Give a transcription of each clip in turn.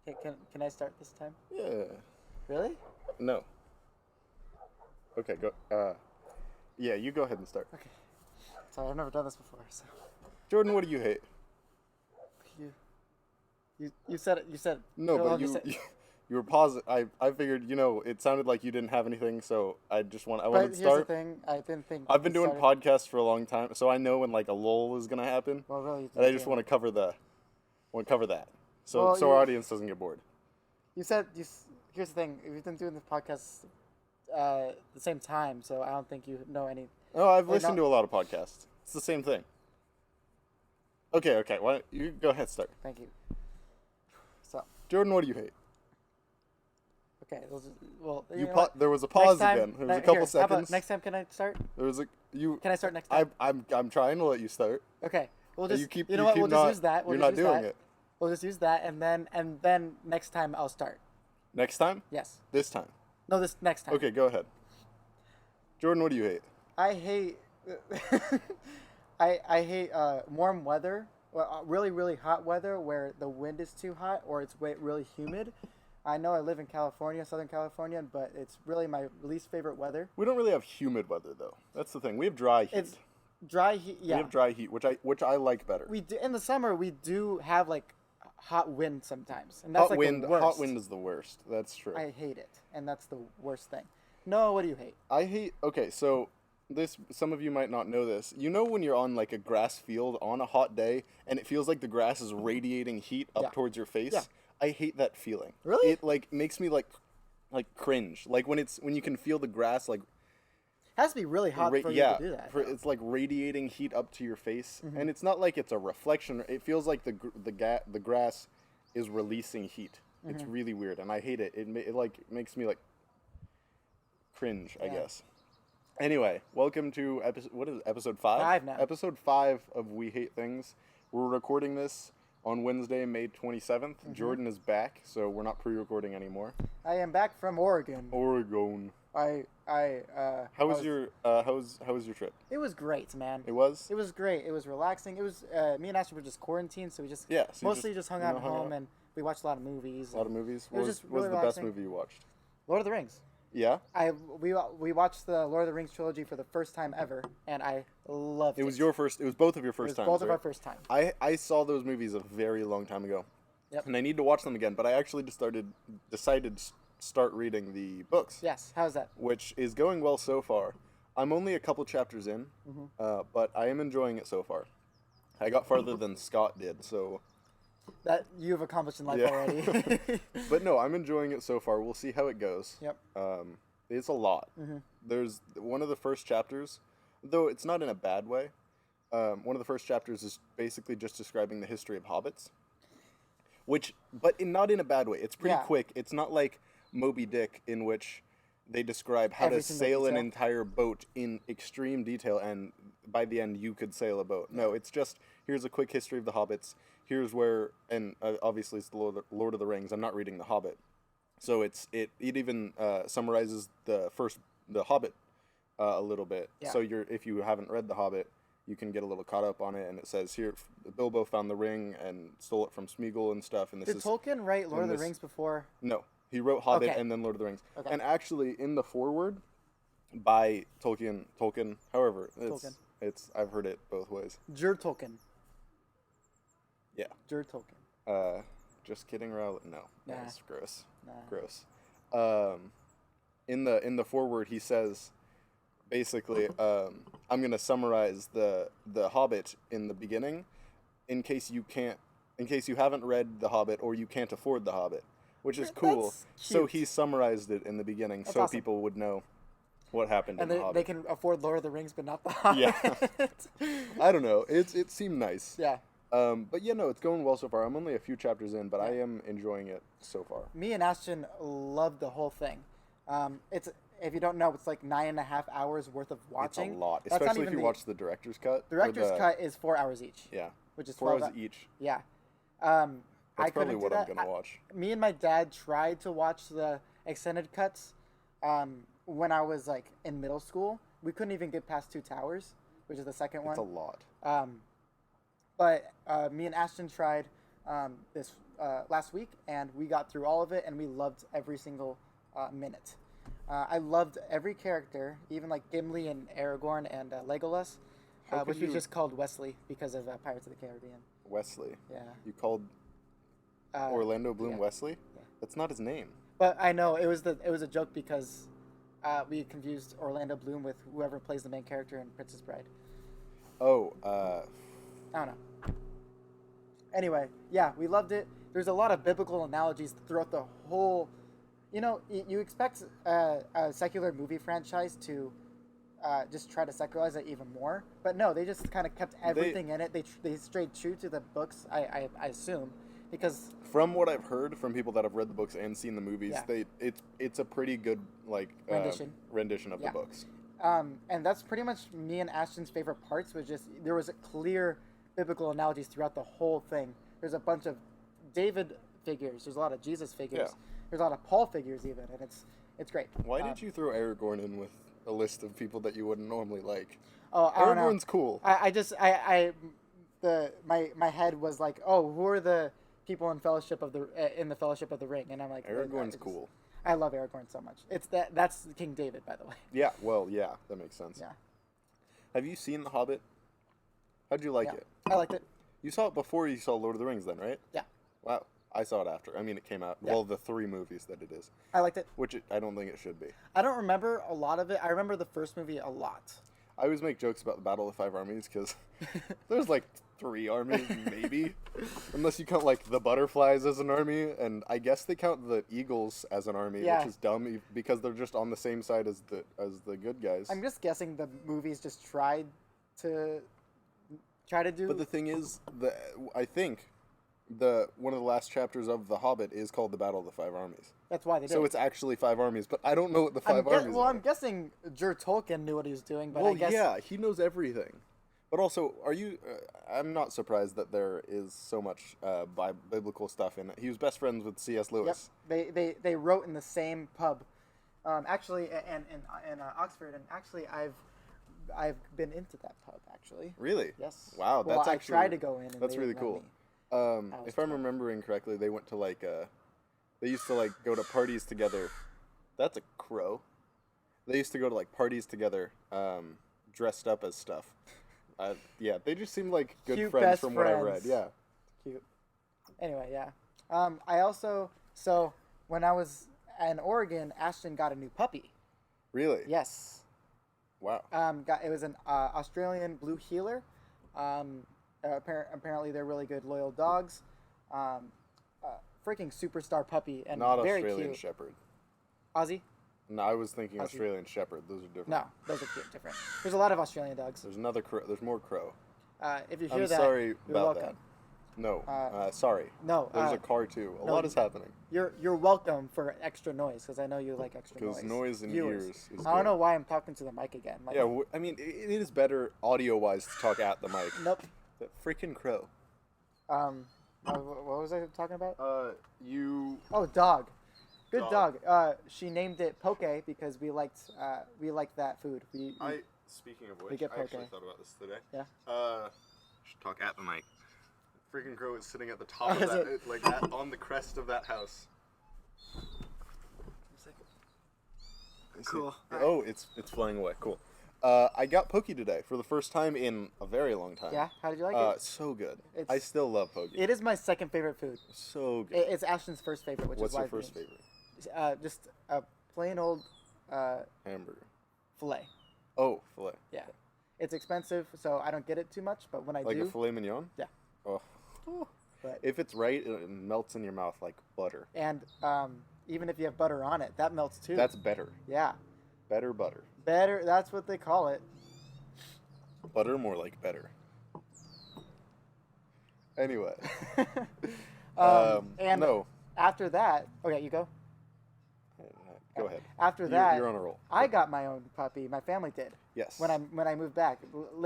Can I start this time? Yeah. Really? No. Okay, go. Yeah, you go ahead and start. Okay. Sorry, I've never done this before. So Jordan, what do you hate? you you said it. You said No, go but on, you said- you were pausing. I figured, it sounded like you didn't have anything, so I wanted But to here's start. the thing. I didn't think I've been you doing started. podcasts for a long time, so I know when like a lull is gonna happen, Well, really, and I you're just doing want to cover that, so Well, our you audience doesn't get bored. you said you. Here's the thing. We've been doing this podcast the same time, so I don't think you know any. Oh, I've Wait, listened no. to a lot of podcasts. It's the same thing. Okay. Why don't you go ahead, start. Thank you. So Jordan, what do you hate? okay, There was a pause next time, again. There was a couple How about seconds. next time? Can I start? There was a you. Can I start next time? I'm trying to let you start. Okay. We'll just. You keep. You know you what? keep We'll not, just use that. We'll You're just not use doing that. it. We'll just use that, and then next time I'll start. Next time. Yes. This time. No, this next time. Okay, go ahead. Jordan, what do you hate? I hate. I hate warm weather. Well, really hot weather where the wind is too hot or it's really humid. I know I live in California, Southern California, but it's really my least favorite weather. We don't really have humid weather though. That's the thing. We have dry heat. It's dry heat. Yeah. We have dry heat, which I like better. We do, in the summer we do have like hot wind sometimes, and that's hot like wind. the worst. Hot wind is the worst. That's true. I hate it, and that's the worst thing. No, what do you hate? I hate. Okay, so some of you might not know this. You know when you're on like a grass field on a hot day and it feels like the grass is radiating heat up Yeah. towards your face? Yeah. I hate that feeling. Really? It like makes me like cringe. Like when you can feel the grass like It has to be really hot for you to do that. it's like radiating heat up to your face, and it's not like it's a reflection. It feels like the grass is releasing heat. It's really weird, and I hate it. It like makes me like cringe, I Yeah. guess. Anyway, welcome to episode 5? 5 now. Episode 5 of We Hate Things. We're recording this on Wednesday, May 27th. Jordan is back, so we're not pre-recording anymore. I am back from Oregon. Oregon. I How was your trip? It was great, man. It was? It was great. It was relaxing. It was me and Ashton were just quarantined, so we just Yeah, so you mostly just hung out at hung home out? and we watched a lot of movies. A lot of movies. It was just What was really the best relaxing. movie you watched? Lord of the Rings. Yeah? We watched the Lord of the Rings trilogy for the first time ever, and I loved it. It was both of your It first was times, both of right? our first time. I saw those movies a very long time ago. Yep. And I need to watch them again, but I actually decided to start reading the books. Yes. How's that? Which is going well so far. I'm only a couple chapters in, but I am enjoying it so far. I got farther than Scott did, so... That you've accomplished in life Yeah. already. But no, I'm enjoying it so far. We'll see how it goes. Yep. It's a lot. There's one of the first chapters, though it's not in a bad way. One of the first chapters is basically just describing the history of hobbits. Not in a bad way. It's pretty Yeah. quick. It's not like Moby Dick, in which they describe how Every to single sail an detail. entire boat in extreme detail, and by the end you could sail a boat. No, it's just, here's a quick history of the hobbits. Here's where, and obviously it's the Lord of the Rings. I'm not reading The Hobbit, so it even summarizes the Hobbit a little bit. Yeah. So if you haven't read The Hobbit, you can get a little caught up on it, and it says here Bilbo found the ring and stole it from Smeagol and stuff. And this Did is Tolkien write Lord of the this- Rings before? no, he wrote Hobbit Okay. and then Lord of the Rings. Okay. And actually, in the foreword by Tolkien, however, Tolkien. I've heard it both ways. Jur Tolkien. Yeah. Jur Tolkien. Just kidding, Rowley. No, Nah. that's gross. Nah. Gross. In the foreword, he says, basically, I'm gonna summarize the Hobbit in the beginning, in case you haven't read the Hobbit or you can't afford the Hobbit, which is cool. That's So cute. he summarized it in the beginning, That's so awesome. people would know what happened And in the Hobbit. they can afford Lord of the Rings, but not the Hobbit. Yeah. I don't know. It seemed nice. Yeah. But yeah, no, it's going well so far. I'm only a few chapters in, but I am enjoying it so far. Me and Ashton loved the whole thing. It's if you don't know, it's like 9.5 hours worth of watching. It's a lot, That's not especially if even you watch the director's cut. The or director's cut is 4 hours each. Yeah, Which is 4 12 hours each. Yeah. That's I probably couldn't do what I'm that. gonna watch. Me and my dad tried to watch the extended cuts when I was like in middle school. We couldn't even get past Two Towers, which is the second one. It's a lot. But me and Ashton tried this last week, and we got through all of it, and we loved every single minute. I loved every character, even like Gimli and Aragorn and Legolas, which we just called Wesley because of Pirates of the Caribbean. Wesley. Yeah. You called Orlando Bloom yeah. Wesley? Yeah. That's not his name. But I know it was a joke because we confused Orlando Bloom with whoever plays the main character in Princess Bride. Oh, I don't know. Anyway, yeah, we loved it. There's a lot of biblical analogies throughout the whole. You know, you expect a secular movie franchise to just try to secularize it even more, but no, they just kind of kept everything in it. They strayed true to the books, I assume, because from what I've heard from people that have read the books and seen the movies, it's a pretty good rendition of the books. And that's pretty much me and Ashton's favorite parts. Was just there was clear biblical analogies throughout the whole thing. There's a bunch of David figures. There's a lot of Jesus figures. Yeah. There's a lot of Paul figures even, and it's great. Why did you throw Aragorn in with a list of people that you wouldn't normally like? Oh, I don't know. Aragorn's cool. My head was like, oh, who are the people in the Fellowship of the Ring? And I'm like, Aragorn's cool. I love Aragorn so much. That's King David, by the way. Yeah, well, yeah, that makes sense. Yeah. Have you seen The Hobbit? How'd you like it? I liked it. You saw it before you saw Lord of the Rings, then, right? Yeah. Wow. I saw it after. I mean, it came out. Yeah. Well, the 3 movies that it is. I liked it. I don't think it should be. I don't remember a lot of it. I remember the first movie a lot. I always make jokes about the Battle of the Five Armies because there's like 3 armies, maybe. Unless you count like the butterflies as an army. And I guess they count the eagles as an army, which is dumb because they're just on the same side as the good guys. I'm just guessing the movies just tried to do. But the thing is, I think one of the last chapters of The Hobbit is called the Battle of the Five Armies. That's why they did. So it's actually 5 armies, but I don't know what the 5 armies are. I'm guessing Jer Tolkien knew what he was doing, but well, I guess... yeah, he knows everything. But also, I'm not surprised that there is so much biblical stuff in it. He was best friends with C.S. Lewis. Yep. They wrote in the same pub, actually, and in Oxford, and actually I've been into that pub actually. Really? Yes. Wow, that's I actually... tried to go in. And that's really cool. If I'm remembering correctly, they went to they used to go to parties together. That's a crow. They used to go to parties together, dressed up as stuff. Yeah, they just seemed like good Cute friends best from what I read. friends. Yeah. Cute. Anyway, yeah. When I was in Oregon, Ashton got a new puppy. Really? Yes. Wow. It was an Australian blue heeler. Apparently they're really good loyal dogs. Freaking superstar puppy and Not very Australian cute. Shepherd. Aussie? No, I was thinking Aussie. Australian Shepherd. Those are different. No, those are different. There's a lot of Australian dogs. There's another crow. There's more crow. If you hear I'm that, sorry you're about welcome. that. No, sorry. No, There's a car too. A lot is happening. You're welcome for extra noise because I know you like extra noise. Because noise in Viewers. ears is I don't good. know why I'm talking to the mic again. Yeah, I mean, it is better audio-wise to talk at the mic. Nope. That freaking crow. What was I talking about? Oh, dog. Good Dog. dog. She named it Poke because we liked that food. Speaking of which, we get I actually poke. thought about this today. Yeah. Should talk at the mic. Freaking crow is sitting at the top of that, on the crest of that house. Cool. Oh, it's flying away. Cool. I got Poke today for the first time in a very long time. Yeah. How did you like it? So good. I still love Poke. It is my second favorite food. So good. It's Ashton's first favorite, which What's is why. your first favorite? Just a plain old Hamburger. filet. Oh, filet. Yeah. It's expensive, so I don't get it too much. But when I do, Like a filet mignon? Yeah. Oh. But, If it's right, it melts in your mouth like butter. and even if you have butter on it, that melts too. That's better. Yeah. Better butter. Better. That's what they call it. Butter more like better. Anyway. And no. after that, okay, you go. Go ahead. After that, You're on a roll. I got my own puppy. My family did. Yes. When I moved back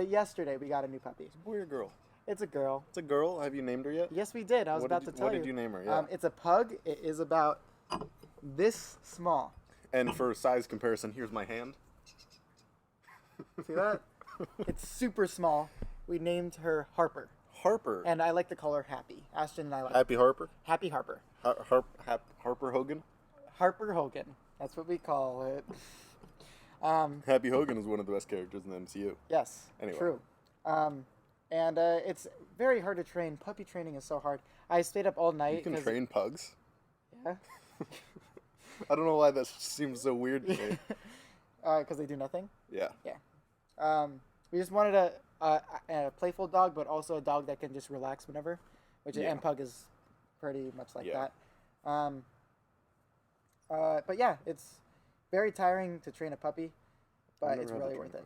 yesterday, we got a new puppy. Boy or girl? It's a girl. It's a girl. Have you named her yet? Yes, we did. I was about to tell you. What did you name her? Yeah. It's a pug. It is about this small. And for size comparison, here's my hand. See that? It's super small. We named her Harper. Harper. And I like the color Happy. Ashton and I like Happy Harper. Happy Harper. Harper Hogan. Harper Hogan. That's what we call it. Happy Hogan is one of the best characters in the MCU. Yes. Anyway. True. And it's very hard to train. Puppy training is so hard. I stayed up all night. You can train pugs. Yeah. I don't know why that seems so weird to me. Because they do nothing. Yeah. Yeah. We just wanted a playful dog, but also a dog that can just relax whenever, which Yeah. and pug is pretty much like Yeah. that. But yeah, it's very tiring to train a puppy, but it's really worth it.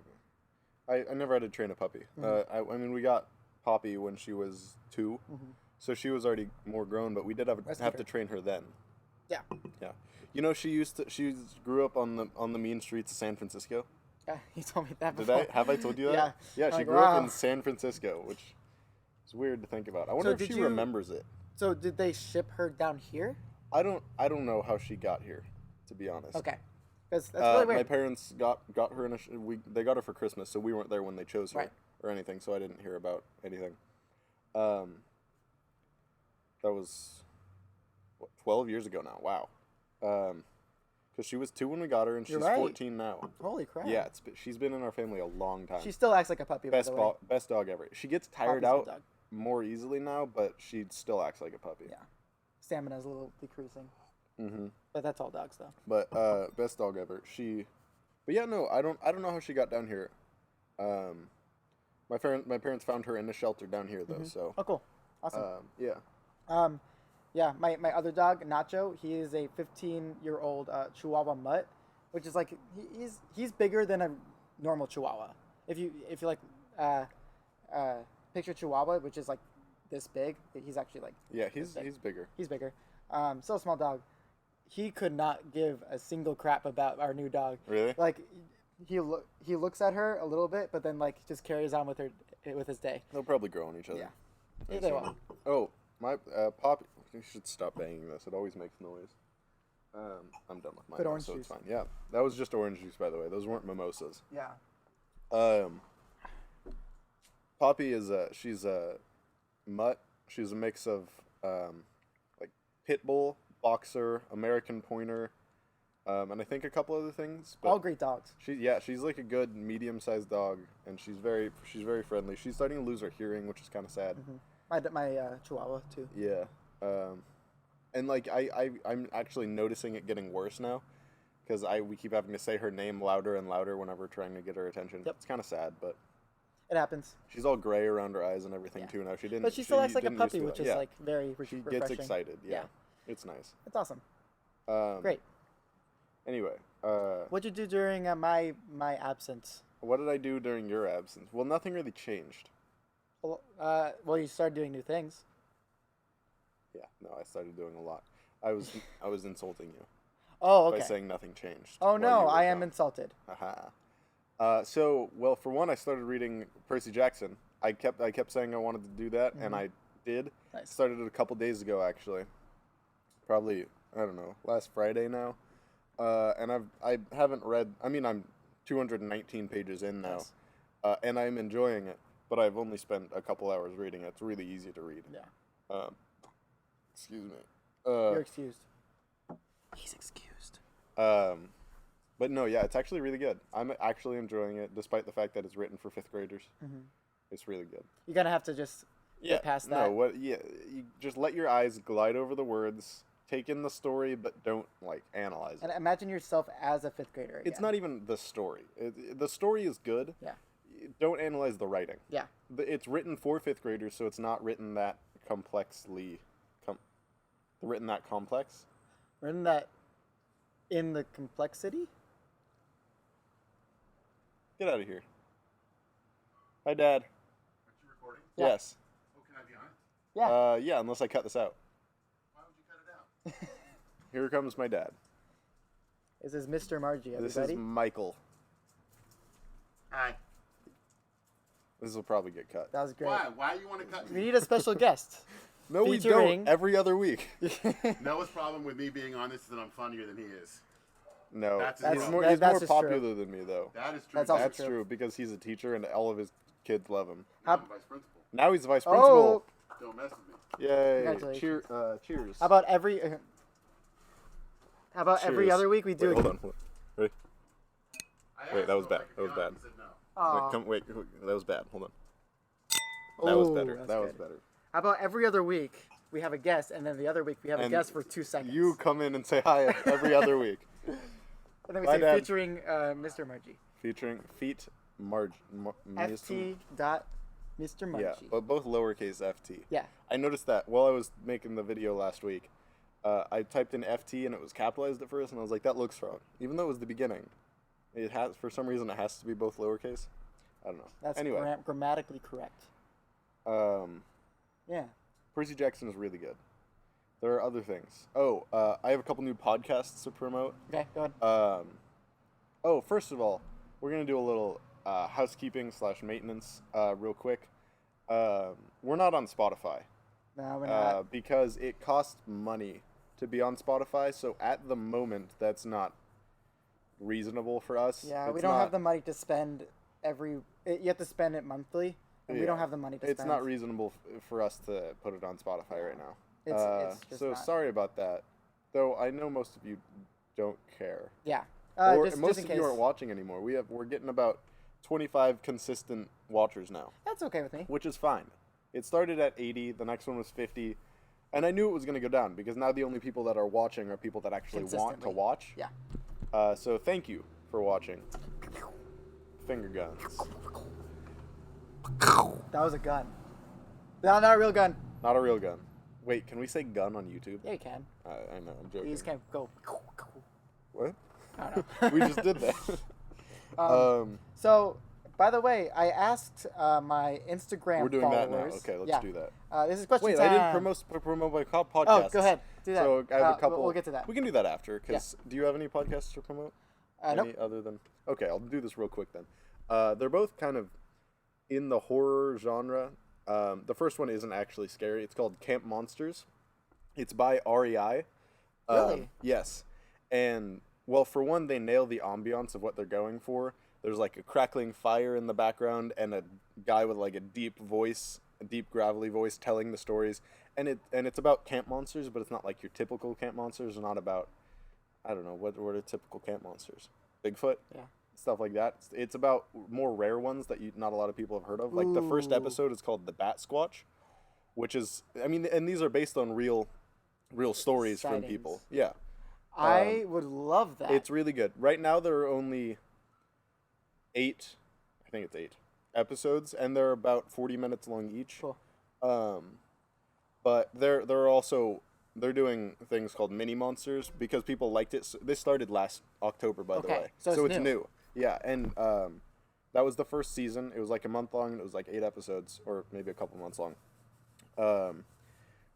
I never had to train a puppy. I mean, we got Poppy when she was 2, so she was already more grown. But we did have to train her then. Yeah. Yeah. You know, she grew up on the mean streets of San Francisco. Yeah, you told me that Did before. Have I told you that? Yeah. Yeah, she Like, grew up wow. in San Francisco, which is weird to think about. I wonder if she remembers it. So did they ship her down here? I don't know how she got here, to be honest. Okay. That's really weird. My parents got her they got her for Christmas, so we weren't there when they chose her Right. or anything, so I didn't hear about anything. That was 12 years ago now. Wow. Because she was 2 when we got her, and she's 14 now. Holy crap. Yeah, she's been in our family a long time. She still acts like a puppy. Best dog ever. She gets tired Poppy's a out dog. more easily now, but she still acts like a puppy. Yeah. Stamina's a little decreasing. Mm-hmm. But that's all dogs, though. But best dog ever. But yeah, no, I don't know how she got down here. My parents found her in a shelter down here though. So. Oh, cool. Awesome. Yeah. Yeah, my other dog, Nacho, he is a 15-year-old Chihuahua mutt, which is like he's bigger than a normal Chihuahua. If you like picture Chihuahua, which is like this big, he's actually like he's bigger. He's bigger. Still a small dog. He could not give a single crap about our new dog. Really? Like he looks at her a little bit, but then like just carries on with his day. They'll probably grow on each other. Yeah, they will. Oh, my Poppy. You should stop banging this. It always makes noise. I'm done with mine, orange so juice. it's fine. Yeah, that was just orange juice, by the way. Those weren't mimosas. Yeah. Poppy is she's a mutt. She's a mix of like pit bull, boxer, American pointer, and I think a couple other things. But all great dogs. She's like a good medium-sized dog, and she's very friendly. She's starting to lose her hearing, which is kind of sad. My Chihuahua too. Yeah. And like I'm actually noticing it getting worse now, because we keep having to say her name louder and louder whenever trying to get her attention. Yep. It's kind of sad, but it happens. She's all gray around her eyes and everything too now. But she still acts like a puppy, which is like very refreshing. She gets excited. Yeah. It's nice. It's awesome. Great. Anyway, what'd you do during my absence? What did I do during your absence? Well, nothing really changed. Well, you started doing new things. Yeah, no, I started doing a lot. I was insulting you. Oh, okay. By saying nothing changed. Oh no, I am insulted. Haha. So, well, for one, I started reading Percy Jackson. I kept saying I wanted to do that, and I did. Nice. Started it a couple days ago, actually. Probably, I don't know, last Friday now. And I haven't read. I mean, I'm 219 pages in now, and I'm enjoying it. But I've only spent a couple hours reading it. It's really easy to read. Yeah. Excuse me. You're excused. He's excused. But no, yeah, it's actually really good. I'm actually enjoying it, despite the fact that it's written for 5th graders. It's really good. You're gonna have to just get past that. No, you just let your eyes glide over the words, take in the story, but don't like analyze it. And imagine yourself as a 5th grader. Again. It's not even the story. The story is good. Yeah. Don't analyze the writing. Yeah. It's written for 5th graders, so it's not written that complexly. Written that complex. Written that in the complexity. Get out of here. Hi, Dad. Aren't you recording? Yeah. Yes. Oh, can I be on it? Yeah. Yeah, unless I cut this out. Why would you cut it out? Here comes my dad. This is Mr. Margie, everybody. This is Michael. Hi. This will probably get cut. That was great. Why? Why do you want to cut We me? need a special guest. No, we Featuring- don't. Every other week. Noah's problem with me being on this is that I'm funnier than he is. No, That's he's true. more, That's he's more just popular than me, though. That is true. That's also That's true. true because he's a teacher and all of his kids love him. I'm vice principal. Now he's the vice principal. Don't mess with me. Yay! Congratulations. Cheers. How about every Cheers. other week we do? Wait, hold on. Ready? I Wait, asked that was him if I bad. could That was be on, bad. He said no. Aw. Wait, that was bad. Hold on. That was Ooh, better. that's That was good. better. How about every other week we have a guest, and then the other week we have a And guest for 2 seconds. You come in and say hi every other week. And then we My say dad. featuring Mr. Margie. Featuring feet Marge. FT dot Mr. Margie. Yeah, but both lowercase ft. Yeah. I noticed that while I was making the video last week. I typed in ft and it was capitalized at first, and I was like, that looks wrong. Even though it was the beginning, it has for some reason it has to be both lowercase. I don't know. That's Anyway, grammatically correct. Yeah. Percy Jackson is really good. There are other things. Oh, I have a couple new podcasts to promote. Okay, go ahead. First of all, we're gonna do a little housekeeping / maintenance real quick. We're not on Spotify No, we're not. because it costs money to be on Spotify. So at the moment, that's not reasonable for us. Yeah, we It's don't not- have the money to spend you have to spend it monthly, and we don't Yeah. have the money to It's spend. not reasonable for us to put it on Spotify right now. It's just so not. sorry about that. Though I know most of you don't care. Yeah. Or just most in of case. you aren't watching anymore. We're getting about 25 consistent watchers now, That's okay with me. which is fine. It started at 80, the next one was 50, and I knew it was going to go down because now the only people that are watching are people that actually want to Consistently. watch. Yeah. So thank you for watching. Finger guns. That was a gun. No, not a real gun. Not a real gun. Wait, can we say gun on YouTube? Yeah, you can. I know, I'm You joking. just can't go. What? I don't know. We just did that. So, by the way, I asked my Instagram We're doing that now. followers. Okay, let's yeah. do that. This is question Wait, time. I didn't promote my podcast. Oh, go ahead. Do that. So I have a couple. We'll get to that. We can do that after. Cause do you have any podcasts to promote? Nope. Any other than? Okay, I'll do this real quick then. They're both kind of in the horror genre. The first one isn't actually scary. It's called Camp Monsters. It's by REI. Really? Yes. And well, for one, they nail the ambiance of what they're going for. There's like a crackling fire in the background and a guy with like a deep voice, a deep gravelly voice telling the stories. And it's about camp monsters, but it's not like your typical camp monsters. It's not about, I don't know, what are typical camp monsters? Bigfoot? Yeah. Stuff like that. It's about more rare ones that not a lot of people have heard of. Like the first Ooh. episode is called The Bat Squatch, which is, I mean, and these are based on real stories from Sightings. people. Yeah. I would love that. It's really good. Right now there are only 8 episodes, and they're about 40 minutes long each. Cool. But they're doing things called mini monsters because people liked it. This started last October, by the Okay, way. so it's it's new. new. Yeah, and that was the first season. It was like a month long, and it was like 8 episodes, or maybe a couple months long.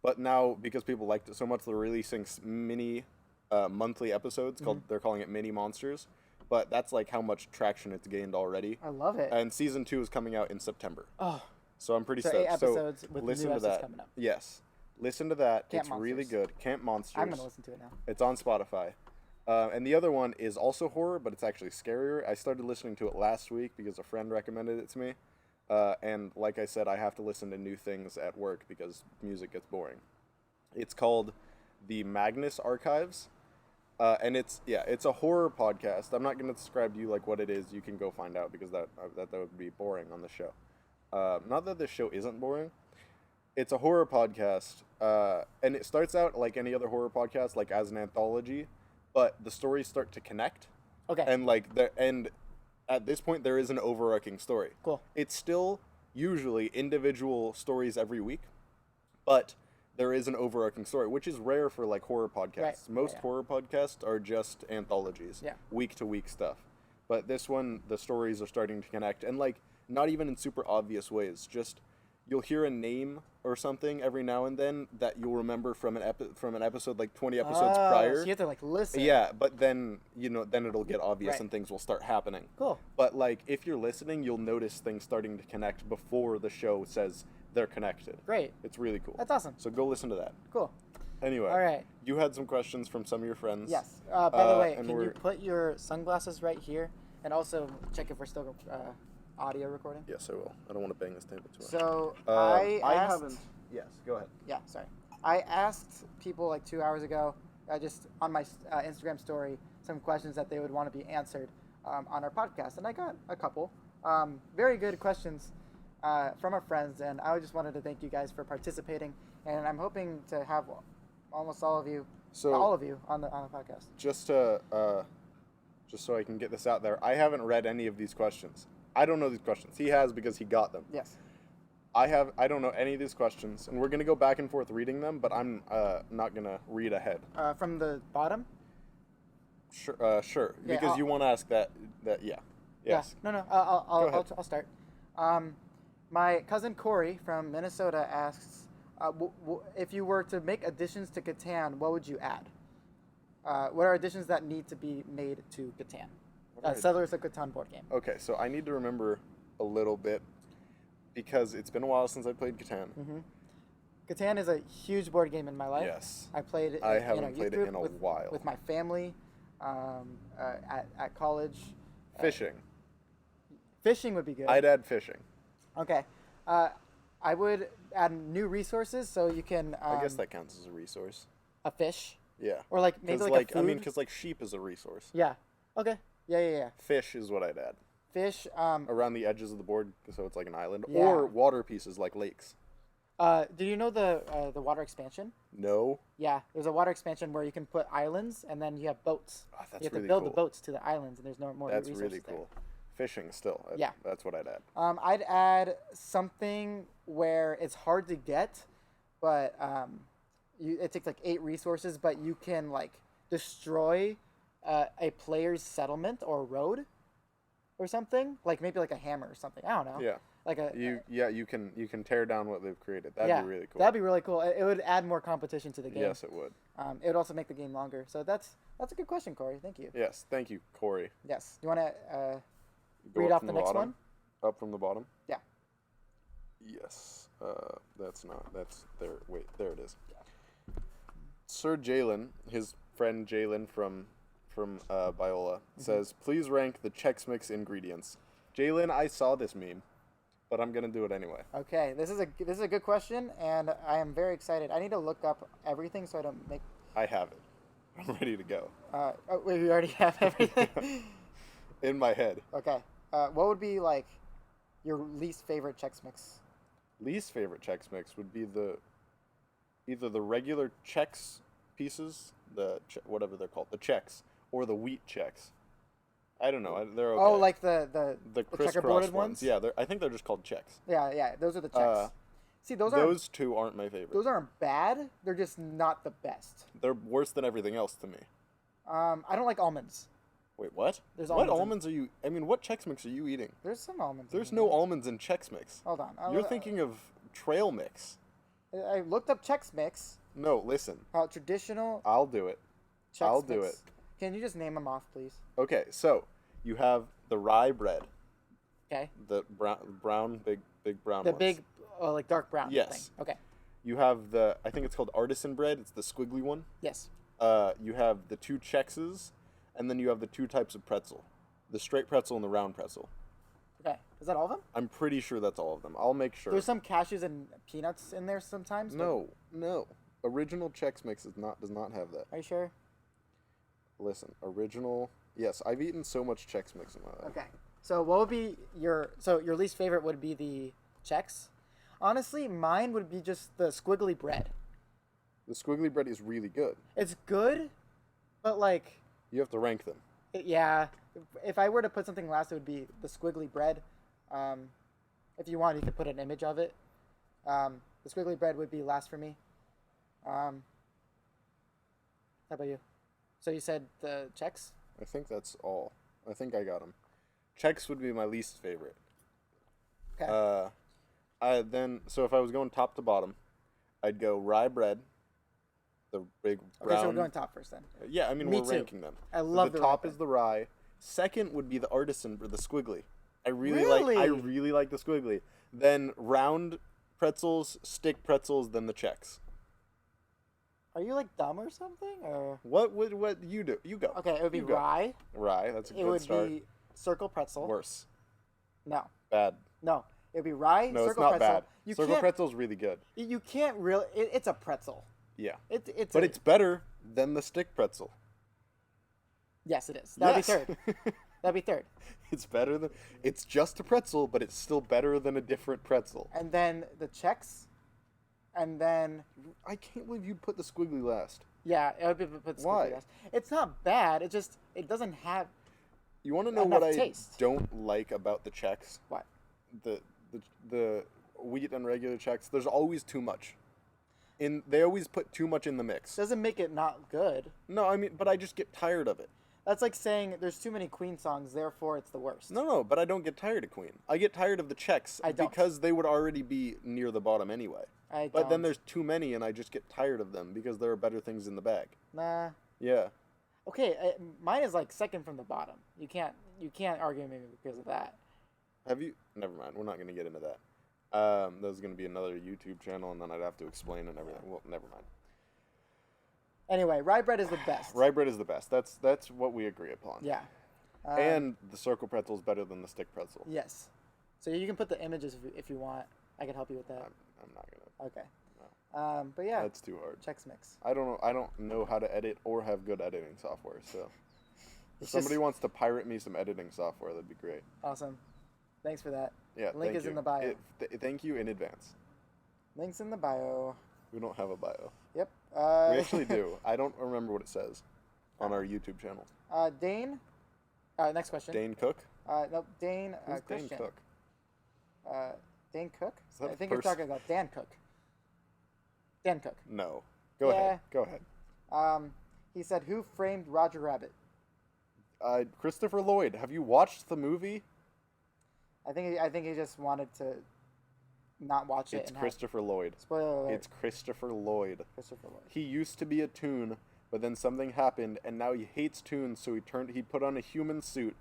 But now, because people liked it so much, they're releasing mini monthly episodes called. They're calling it mini monsters. But that's like how much traction it's gained already. I love it. And season 2 is coming out in September. Oh, So I'm pretty So stoked. 8 episodes with listen new to episodes that. coming up. Yes, listen to that. Camp It's really Monsters. good. Camp Monsters. I'm gonna listen to it now. It's on Spotify. And the other one is also horror, but it's actually scarier. I started listening to it last week because a friend recommended it to me. And like I said, I have to listen to new things at work because music gets boring. It's called The Magnus Archives. And it's a horror podcast. I'm not going to describe to you like what it is. You can go find out because that would be boring on the show. Not that this show isn't boring. It's a horror podcast, and it starts out like any other horror podcast, like as an anthology, but the stories start to connect, Okay. and at this point there is an overarching story. Cool. It's still usually individual stories every week, but there is an overarching story, which is rare for like horror podcasts. Right. Most Yeah. horror podcasts are just anthologies, Yeah. week to week stuff. But this one, the stories are starting to connect, and like not even in super obvious ways. Just you'll hear a name or something every now and then that you'll remember from an episode like 20 episodes prior. So you have to like listen. Yeah, but then then it'll get obvious Right. and things will start happening. Cool. But like if you're listening, you'll notice things starting to connect before the show says they're connected. Great. It's really cool. That's awesome. So go listen to that. Cool. Anyway. All right. You had some questions from some of your friends. Yes. By the way, and can you we're- put your sunglasses right here, and also check if we're still audio recording? Yes, I will. I don't want to bang this table too much. So I I asked, haven't. Yes, go ahead. Yeah, sorry. I asked people like 2 hours ago, just on my Instagram story, some questions that they would want to be answered on our podcast, and I got a couple very good questions from our friends, and I just wanted to thank you guys for participating, and I'm hoping to have almost all of you on the podcast. Just so I can get this out there, I haven't read any of these questions. I don't know these questions. He has because he got them. Yes. I don't know any of these questions, and we're gonna go back and forth reading them, but I'm not gonna read ahead. From the bottom. Sure. Yeah, Because you want to ask that. Yeah. Yes. Yeah. No. Go ahead. I'll start. My cousin Corey from Minnesota asks, if you were to make additions to Catan, what would you add? What are additions that need to be made to Catan? Settlers of Catan board game. Okay, so I need to remember a little bit because it's been a while since I played Catan. Mm-hmm. Catan is a huge board game in my life. Yes. I played it. I haven't played it in a while. With my family, at college. Fishing. Fishing would be good. I'd add fishing. Okay. I would add new resources so you can. I guess that counts as a resource. A fish. Yeah. Or like maybe like a food. because like sheep is a resource. Yeah. Okay. Yeah. Fish is what I'd add. Fish. Around the edges of the board, so it's like an island, Yeah. or water pieces like lakes. Do you know the water expansion? No. Yeah, there's a water expansion where you can put islands, and then you have boats. Oh, that's you have really to build cool. the boats to the islands, and there's no more That's resources really cool. there. Fishing still. Yeah. That's what I'd add. I'd add something where it's hard to get, but it takes like 8 resources, but you can like destroy a player's settlement or road or something, like maybe like a hammer or something. I don't know. Yeah. Like you can tear down what they've created. That'd be really cool. That'd be really cool. It would add more competition to the game. Yes, it would. It would also make the game longer. So that's a good question, Corey. Thank you. Yes, thank you, Corey. Yes. Do you want to Go read up off from the next bottom. one? Up from the bottom? Yeah. Yes. That's there. Wait, there it is. Sir Jalen, his friend Jalen from Biola, says, please rank the Chex Mix ingredients. Jalen, I saw this meme, but I'm going to do it anyway. Okay, this is a good question, and I am very excited. I need to look up everything so I don't make... I have it. I'm ready to go. Wait, you already have everything? In my head. Okay. What would be, like, your least favorite Chex Mix? Least favorite Chex Mix would be either the regular Chex pieces, whatever they're called, the Chex, or the wheat Chex. I don't know. They're okay. Oh, like the crisscross checkerboarded ones? Yeah, I think they're just called Chex. Yeah. Those are the Chex. See, those two aren't my favorite. Those aren't bad. They're just not the best. They're worse than everything else to me. I don't like almonds. Wait, what? There's what almonds almonds are you? I mean, what Chex Mix are you eating? There's some almonds. There's in no there. almonds in Chex Mix. Hold on. You're thinking of Trail Mix. I looked up Chex Mix. No, listen. Traditional. I'll do it. Chex I'll Mix. do it. Can you just name them off, please? Okay, so you have the rye bread. Okay. The brown, big brown The ones. big, like dark brown Yes. thing. Okay. You have I think it's called artisan bread. It's the squiggly one. Yes. You have the 2 Chexes, and then you have the 2 types of pretzel. The straight pretzel and the round pretzel. Okay. Is that all of them? I'm pretty sure that's all of them. I'll make sure. There's some cashews and peanuts in there sometimes. but- No. Original Chex Mix does not have that. Are you sure? Listen, original. Yes, I've eaten so much Chex Mix in my life. Okay. So what would be your least favorite would be the Chex? Honestly, mine would be just the squiggly bread. The squiggly bread is really good. It's good, but like, You have to rank them. yeah. If I were to put something last, it would be the squiggly bread. If you want, you could put an image of it. The squiggly bread would be last for me. How about you? So you said the Chex? I think that's all. I think I got them. Chex would be my least favorite. Okay. So if I was going top to bottom, I'd go rye bread, the big brown. Okay, so we're going top first then. Yeah, I mean Me we're too. ranking them. I love the the rye top bread. is the rye. Second would be the artisan or the squiggly. I Really? really like the squiggly. Then round pretzels, stick pretzels, then the Chex. Are you like dumb or something? Or What you do? You go. okay, it would be You go. rye. Rye. That's a It good would start. be circle pretzel. Worse. No. Bad. No. It'd be rye, No, it's circle not pretzel. bad. You Circle can't, pretzel's really good. You can't really. It's a pretzel. Yeah. It's. But it's better than the stick pretzel. Yes, it is. That'd be Yes. third. That'd be third. It's better than. It's just a pretzel, but it's still better than a different pretzel. And then the Chex, and then I can't believe you put the squiggly last. yeah, it would be put the Why? squiggly last. It's not bad. it doesn't have You want to know enough what I taste. don't like about the Chex? What? The wheat and regular Chex. There's always too much. They always put too much in the mix. Doesn't make it not good. No, I mean, but I just get tired of it. That's like saying there's too many Queen songs, therefore it's the worst. No, but I don't get tired of Queen. I get tired of the Chex I don't. because they would already be near the bottom anyway. But then there's too many, and I just get tired of them because there are better things in the bag. Nah. Yeah. Okay, mine is like second from the bottom. You can't argue me because of that. Have you? Never mind. We're not going to get into that. There's going to be another YouTube channel, and then I'd have to explain and everything. Well, never mind. Anyway, rye bread is the best. Rye bread is the best. That's what we agree upon. Yeah. And the circle pretzel is better than the stick pretzel. Yes. So you can put the images if you want. I can help you with that. I'm not gonna. Okay. But yeah. That's too hard. Chex Mix. I don't know how to edit or have good editing software. So if It's somebody just- wants to pirate me some editing software, that'd be great. Awesome. Thanks for that. Yeah. Link thank is you. in the bio. Thank you in advance. Links in the bio. We don't have a bio. Yep. We actually do. I don't remember what it says on our YouTube channel. Dane. Next question. Dane Cook. No, Dane. Who's Dane Christian. Cook? Dane Cook. Is that I a think you're person? talking about Dan Cook. Dan Cook. No. Go ahead. Go ahead. He said, "Who framed Roger Rabbit?" Christopher Lloyd. Have you watched the movie? I think he just wanted to not watch it. It's and Christopher Lloyd. Spoiler alert. It's Christopher Lloyd. Christopher Lloyd. He used to be a toon, but then something happened, and now he hates toons, so he put on a human suit.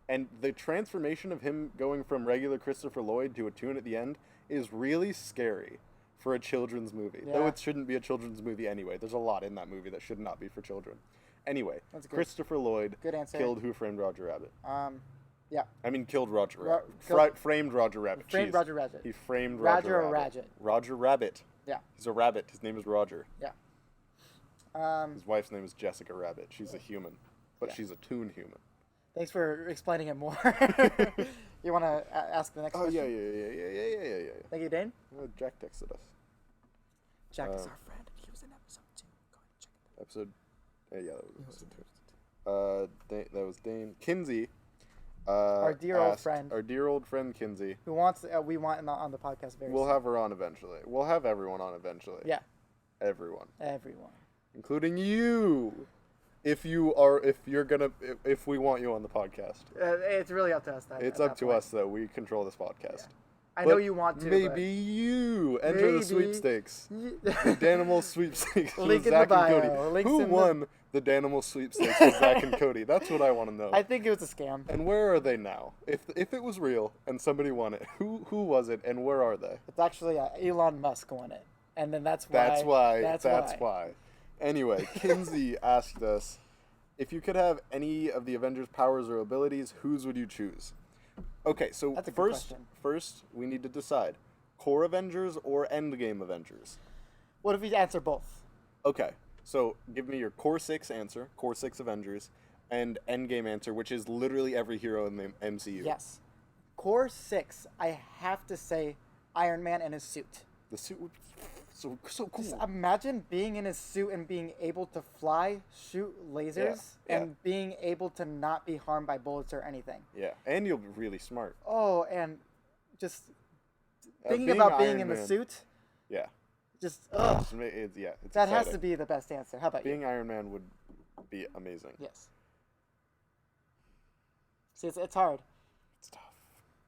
And the transformation of him going from regular Christopher Lloyd to a toon at the end is really scary for a children's movie. Though Yeah. it shouldn't be a children's movie anyway. There's a lot in that movie that should not be for children. Anyway, That's good. Christopher Lloyd Good answer. killed Who Framed Roger Rabbit. Yeah. I mean, killed Roger Rabbit. killed- Framed Roger Rabbit. Framed Jeez. Roger Rabbit. He framed Roger Roger or Rabbit. Rabbit? Roger Rabbit. Yeah. He's a rabbit. His name is Roger. Yeah. His wife's name is Jessica Rabbit. She's a human, but Yeah. she's a toon human. Thanks for explaining it more. You want to ask the next Oh question? yeah. Thank you, Dane. Jack texted us. Jack is our friend. He was in episode 2. Go ahead and check it out. Episode. Yeah, that was episode 2. That was Dane. Kinsey. Our dear old asked- friend. Our dear old friend Kinsey. Who wants? We want on the podcast very We'll soon. have her on eventually. We'll have everyone on eventually. Yeah. Everyone, Everyone. including you. If we want you on the podcast. It's really up to us. It's up to us, though. We control this podcast. I know But you want to. Maybe you enter Maybe. the sweepstakes. But... The Danimal sweepstakes with Link in the Zach and bio. Cody. Links Who in the- won the Danimal sweepstakes with Zach and Cody? That's what I want to know. I think it was a scam. And where are they now? If it was real and somebody won it, who was it and where are they? It's actually Elon Musk won it, and then that's why. That's why. Anyway, Kinsey asked us, if you could have any of the Avengers' powers or abilities, whose would you choose? Okay, so That's a good question. first we need to decide, core Avengers or Endgame Avengers? What if we answer both? Okay, so give me your core 6 answer, core 6 Avengers, and Endgame answer, which is literally every hero in the MCU. Yes. Core 6, I have to say Iron Man and his suit. The suit would be so cool. Just imagine being in his suit and being able to fly, shoot lasers, Yeah. and being able to not be harmed by bullets or anything. Yeah, and you'll be really smart. Oh, and just thinking being about being Iron in Man- the suit, Yeah. just ugh, It's that has exciting. to be the best answer. How about Being you? Iron Man would be amazing. Yes. See, it's hard. It's tough.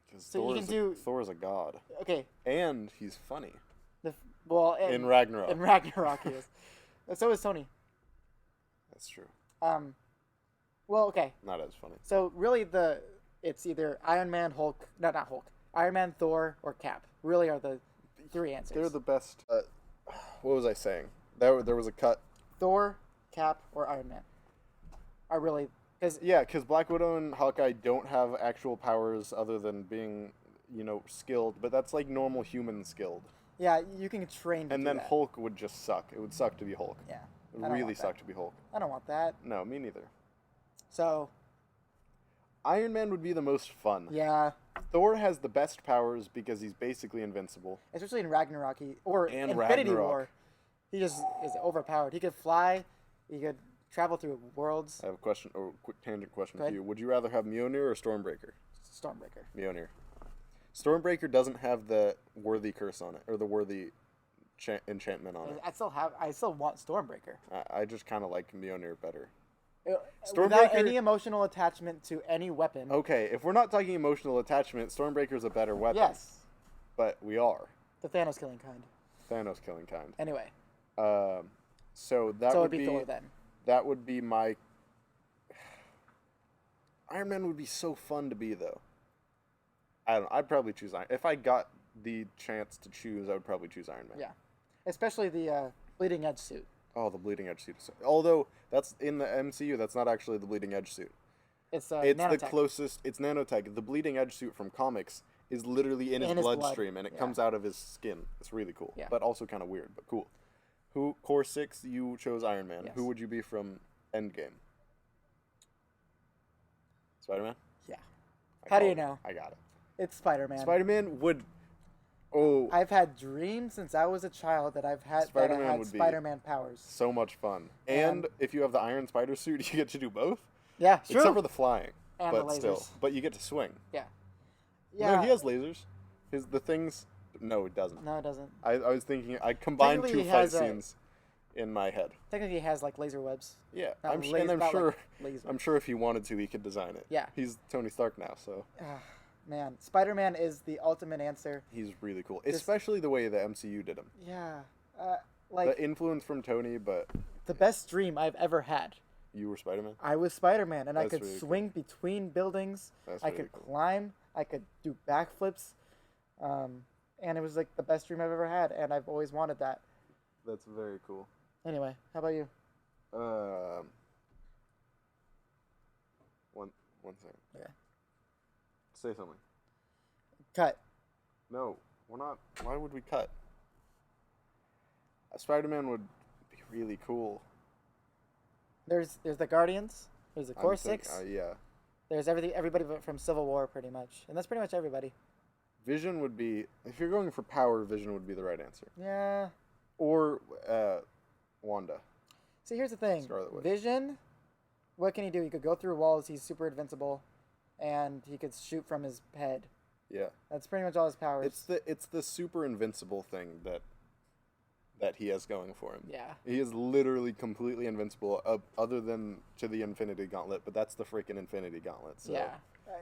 Because So you can do- Thor's a god. Okay. And he's funny. Well, In Ragnarok. In Ragnarok, he is. So is Tony. That's true. Well, okay. Not as funny. So really, it's either Iron Man, Hulk. No, not Hulk. Iron Man, Thor, or Cap. Really are the three answers. They're the best. What was I saying? There was a cut. Thor, Cap, or Iron Man are really Because Yeah, because Black Widow and Hawkeye don't have actual powers other than being, skilled, but that's like normal human skilled. yeah, you can train to And do then that. Hulk would just suck. It would suck to be Hulk. Yeah. It I would don't really want suck that. to be Hulk. I don't want that. No, me neither. So, Iron Man would be the most fun. yeah. Thor has the best powers because he's basically invincible. Especially in Ragnarok, or And Infinity Ragnarok. War. He just is overpowered. He could fly. He could travel through worlds. I have a question, or a quick tangent question Go for ahead. you. Would you rather have Mjolnir or Stormbreaker? Stormbreaker. Mjolnir. Stormbreaker doesn't have the worthy curse on it, or the worthy enchantment on it. I still want Stormbreaker. I just kind of like Mjolnir better. Without Stormbreaker- any emotional attachment to any weapon. Okay, if we're not talking emotional attachment, Stormbreaker's a better weapon. Yes. But we are. The Thanos killing kind. Thanos killing kind. Anyway. So that So would it'd be Thor then. That would be my. Iron Man would be so fun to be though. I don't know. I'd probably choose Iron. If I got the chance to choose, I would probably choose Iron Man. Yeah. Especially the bleeding edge suit. Oh, the bleeding edge suit. Although that's in the MCU, that's not actually the bleeding edge suit. It's It's nanotech. the closest. It's nanotech. The bleeding edge suit from comics is literally in his blood. bloodstream, and it Yeah. comes out of his skin. It's really cool, Yeah. but also kind of weird, but cool. Core 6? You chose Iron Man. Yes. Who would you be from Endgame? Spider-Man. Yeah. I How do you called it. know? I got it. It's Spider-Man. Spider-Man would. Oh, I've had dreams since I was a child that I Spider-Man had would be- Spider-Man powers. so much fun. And if you have the Iron Spider suit, you get to do both. Yeah, true. Except for the flying. And but the still, lasers. but you get to swing. Yeah. No, he has lasers. The things. No, it doesn't. No, it doesn't. I was thinking. I combined Technically, two he fight has a- scenes in my head. Technically, he has like laser webs. Yeah, Not I'm not, sure. like, laser. I'm sure if he wanted to, he could design it. Yeah. He's Tony Stark now, so Man, Spider-Man is the ultimate answer. he's really cool. Especially the way the MCU did him. Yeah. Like The influence from Tony, but the best dream I've ever had. you were Spider-Man. I was Spider-Man, and I That's could really cool. swing between buildings. That's I really could cool. climb. I could do backflips. And it was like the best dream I've ever had, and I've always wanted that. That's very cool. Anyway, how about you? One second. Okay. Say something. Cut. No, we're not. Why would we cut? Spider-Man would be really cool. There's the Guardians. There's the Core I'm think- 6. Yeah. There's everybody from Civil War, pretty much, and that's pretty much everybody. Vision would be. If you're going for power, Vision would be the right answer. Yeah. Or Wanda. See, here's the thing. Scarlet Witch. Vision. What can he do? He could go through walls. He's super invincible, and he could shoot from his head. Yeah. That's pretty much all his powers. It's the super invincible thing that he has going for him. Yeah. He is literally completely invincible, other than to the Infinity Gauntlet, but that's the freaking Infinity Gauntlet. So Yeah.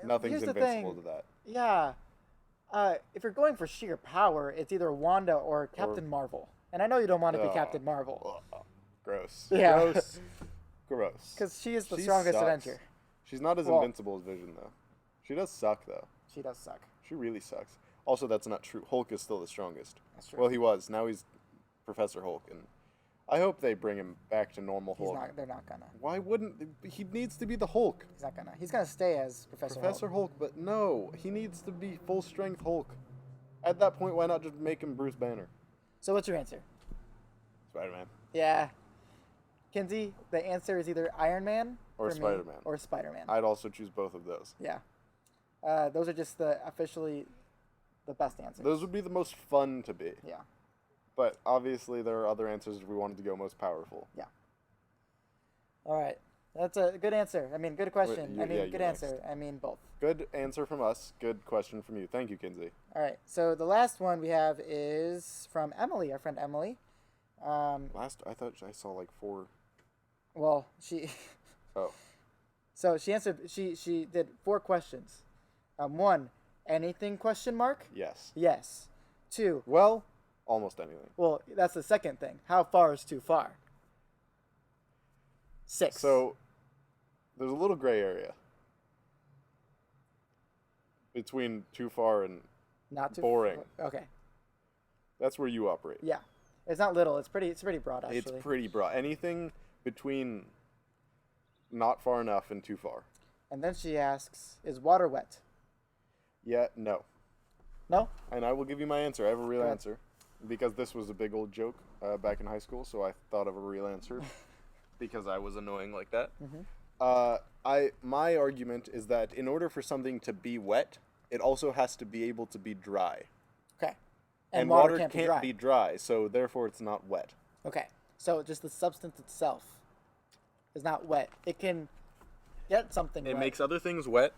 nothing's Here's the invincible thing. to that. Yeah. If you're going for sheer power, it's either Wanda or Captain Marvel. And I know you don't want to be Ugh. Captain Marvel. Ugh. Gross. Yeah. Gross. Gross. Because she is the She strongest sucks. Avenger. She's not as Well- invincible as Vision though. She does suck though. She does suck. She really sucks. Also, that's not true. Hulk is still the strongest. That's true. Well, he was. Now he's Professor Hulk, and I hope they bring him back to normal He's Hulk. not. They're not gonna. Why wouldn't he? Needs to be the Hulk. He's not gonna. He's gonna stay as Professor Hulk. Hulk, but no, he needs to be full strength Hulk. At that point, why not just make him Bruce Banner? So what's your answer? Spider-Man. Yeah. Kinsey, the answer is either Iron Man Or for me, Spider-Man. or Spider-Man. I'd also choose both of those. Yeah. Those are just officially the best answers. Those would be the most fun to be. Yeah. But obviously, there are other answers if we wanted to go most powerful. Yeah. All right. That's a good answer. I mean, good question. you- I mean, yeah, good you're next. answer. I mean, both. Good answer from us. Good question from you. Thank you, Kinsey. All right. So the last one we have is from Emily, our friend Emily. I thought I saw like 4. Well, she. Oh. So she answered. She did 4 questions. 1, anything question mark? Yes. Yes. 2, Well, almost anything. well, that's the second thing. How far is too far? 6. So, there's a little gray area between too far and not too boring. Okay. that's where you operate. Yeah. It's not little. It's pretty broad actually. It's pretty broad. Anything between not far enough and too far. And then she asks, is water wet? Yeah, no. No? And I will give you my answer. I have a real Go ahead. answer. Because this was a big old joke back in high school, so I thought of a real answer. Because I was annoying like that. My argument is that in order for something to be wet, it also has to be able to be dry. Okay. And water water can't be dry, so therefore it's not wet. Okay. So just the substance itself is not wet. It can get something It wet. makes other things wet,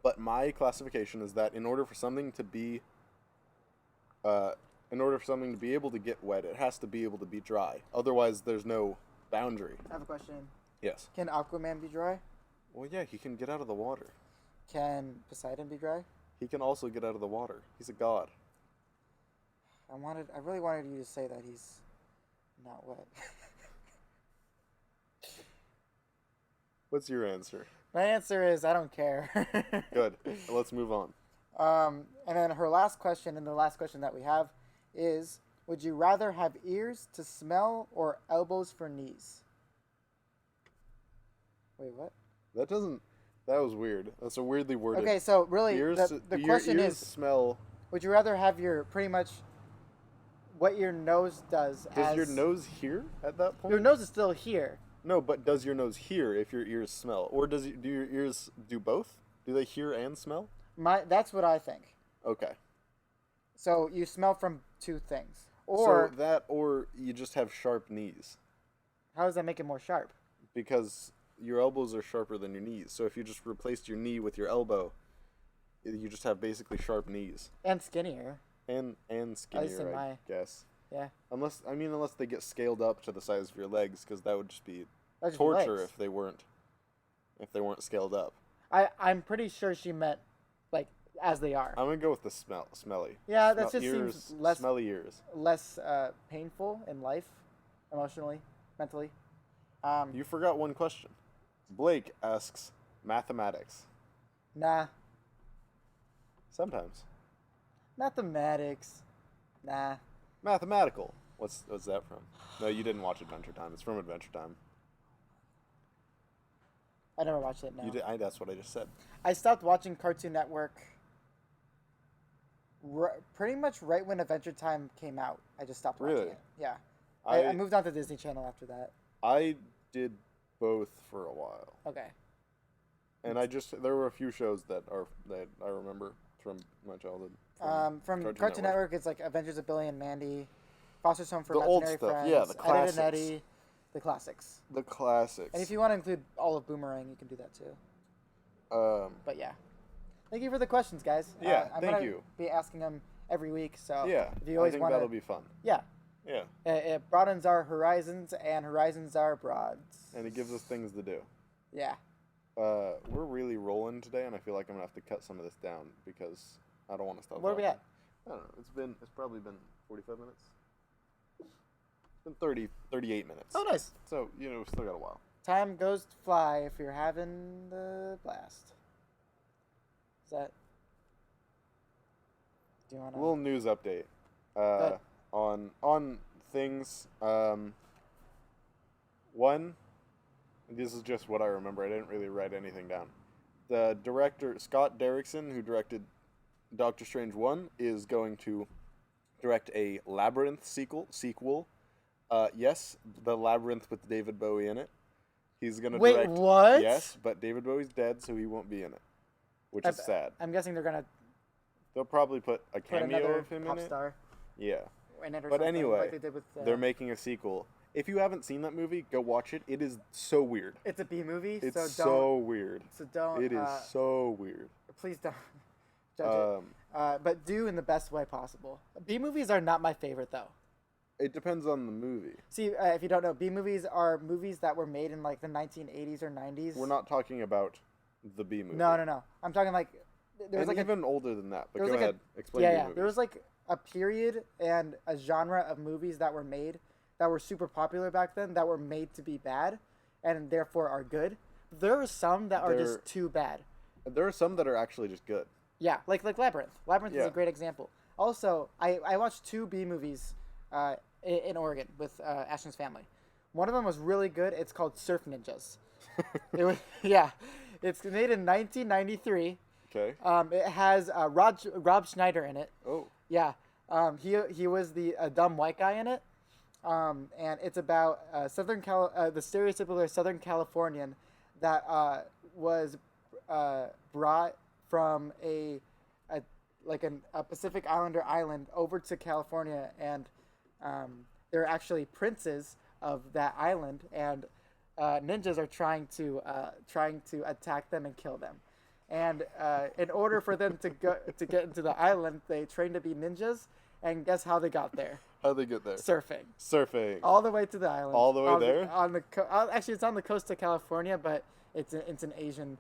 but my classification is that in order for something to be able to get wet, it has to be able to be dry. Otherwise, there's no boundary. I have a question. Yes. Can Aquaman be dry? Well, yeah, he can get out of the water. Can Poseidon be dry? He can also get out of the water. He's a god. I really wanted you to say that he's not wet. What's your answer? My answer is I don't care. Good. Let's move on. And then her last question, and the last question that we have, is: would you rather have ears to smell or elbows for knees? Wait, what? That was weird. That's a weirdly worded. Okay, so really, Ears, the question ears is: smell. would you rather have your pretty much what your nose does? Does your nose hear at that point? Your nose is still here. No, but does your nose hear if your ears smell, or do your ears do both? Do they hear and smell? That's what I think. Okay. So you smell from two things, or or you just have sharp knees how does that make it more sharp? because your elbows are sharper than your knees. So if you just replaced your knee with your elbow, you just have basically sharp knees And skinnier. and skinnier, in I my- guess. Yeah. Unless they get scaled up to the size of your legs, because that would just be That's just torture legs. if they weren't scaled up. I'm pretty sure she meant like as they are. I'm gonna go with the smelly. Yeah, that just ears, seems less smelly ears. less painful in life, emotionally, mentally. You forgot one question. Blake asks mathematics. Nah, Sometimes mathematics. Nah. mathematical. What's that from? No, you didn't watch Adventure Time. It's from Adventure Time. I never watched it. No. You did. That's what I just said. I stopped watching Cartoon Network. Pretty much right when Adventure Time came out, I just stopped watching Really? it. Yeah. I moved on to Disney Channel after that. I did both for a while, Okay. and there were a few shows that I remember from my childhood. From Cartoon Network, it's like Adventures of Billy and Mandy, Foster's Home for The old Imaginary stuff, Friends, yeah, the Ed, Edd classics. and Eddie, the classics. The classics. And if you want to include all of Boomerang, you can do that too. But yeah, thank you for the questions, guys. Yeah, I'm thank gonna you. be asking them every week, so yeah, if you always I think want that'll be fun. yeah, Yeah, it broadens our horizons, and horizons are broads. and it gives us things to do. Yeah. We're really rolling today, and I feel like I'm gonna have to cut some of this down because I don't want to stop. Where are we talking. at? I don't know. It's probably been 45 minutes. It's been 38 minutes. Oh, nice. So, we still got a while. Time goes to fly if you're having the blast. Is that? Do you want A little news update. On things. One, this is just what I remember. I didn't really write anything down. The director, Scott Derrickson, who directed Doctor Strange 1, is going to direct a Labyrinth sequel. Yes, the Labyrinth with David Bowie in it. He's going to Wait, direct. what? Yes, but David Bowie's dead, so he won't be in it, which is sad. I'm guessing they're gonna They'll probably put a put cameo another of him pop in it. star Yeah. in it or But something, anyway, like they did with, they're making a sequel. If you haven't seen that movie, go watch it. It is so weird. It's a B movie, It's so don't. so weird. So don't. It is so weird. Please don't judge it. But do in the best way possible. B movies are not my favorite though. It depends on the movie. See, if you don't know, B movies are movies that were made in like the 1980s or 90s. We're not talking about the B movie. No. I'm talking like there was And like even older than that. But there was go like a- ahead. Explain yeah, B yeah. movies. There was like a period and a genre of movies that were made that were super popular back then that were made to be bad and therefore are good. There are some that are just too bad. There are some that are actually just good. Yeah, like Labyrinth. Labyrinth is Yeah. a great example. Also, I watched 2 B movies in Oregon with Ashton's family. One of them was really good. It's called Surf Ninjas. It was yeah, it's made in 1993. Okay. It has Rob Schneider in it. Oh. Yeah. He was the dumb white guy in it. And it's about the stereotypical Southern Californian that was brought from a Pacific Islander island over to California, and they're actually princes of that island, and ninjas are trying to attack them and kill them. And in order for them to get into the island, they trained to be ninjas. And guess how they got there? How'd they get there? Surfing. Surfing. All the way to the island. All the way there? Actually, it's on the coast of California, but it's an Asian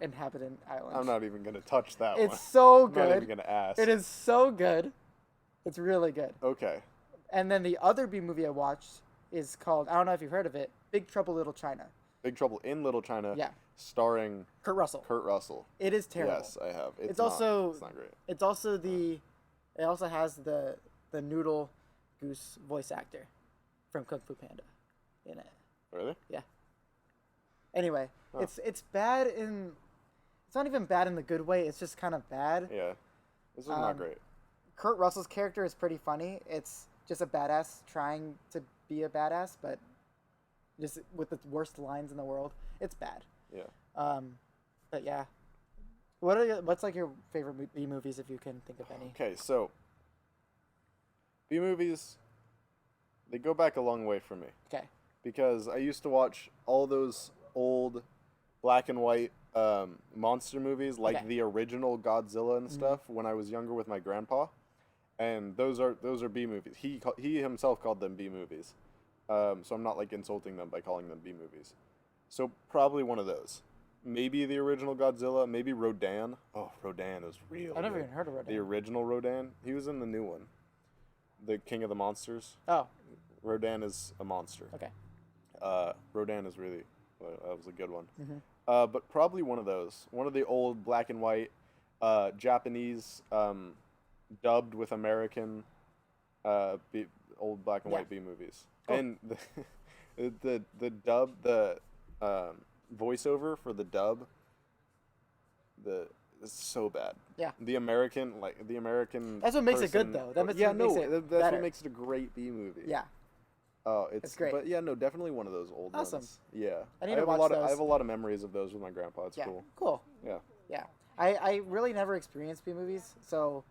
inhabitant island. I'm not even gonna touch that one. It's so I'm good. not even gonna ask. It is so good. It's really good. Okay. And then the other B movie I watched is called, I don't know if you've heard of it, Big Trouble Little China. Big Trouble in Little China. Yeah. Starring Kurt Russell. Kurt Russell. It is terrible. Yes, I have. It's also It's not great. It's also it also has the Noodle Goose voice actor from Kung Fu Panda in it. Really? Yeah. Anyway, it's bad in. It's not even bad in the good way. It's just kind of bad. Yeah. This is not great. Kurt Russell's character is pretty funny. It's just a badass trying to be a badass, but just with the worst lines in the world. It's bad. Yeah. But yeah. What's like your favorite B movies if you can think of any? Okay, so B movies, they go back a long way for me Okay. because I used to watch all those old black and white monster movies, like Okay. the original Godzilla and stuff, when I was younger with my grandpa, and those are B movies. He himself called them B movies, so I'm not like insulting them by calling them B movies. So probably one of those. Maybe the original Godzilla, maybe Rodan. Oh, Rodan is real. I've never good. even heard of Rodan. The original Rodan. He was in the new one. The King of the Monsters. Oh, Rodan is a monster. okay. Rodan is really, that was a good one. Mhm. But probably one of those. One of the old black and white Japanese dubbed with American old black and Yeah. white B movies. Cool. And the dub, the voiceover for the dub, it's so bad. Yeah. The American That's what makes it good, person- though. That makes yeah, it no, makes it that's better. what makes it a great B movie. Yeah. Oh, it's great. But yeah, no, definitely one of those old Awesome. ones. Yeah. I need to have watch a lot those. I have a lot of memories of those with my grandpa. It's Yeah. cool. Cool. Yeah. Yeah. I really never experienced B movies, so,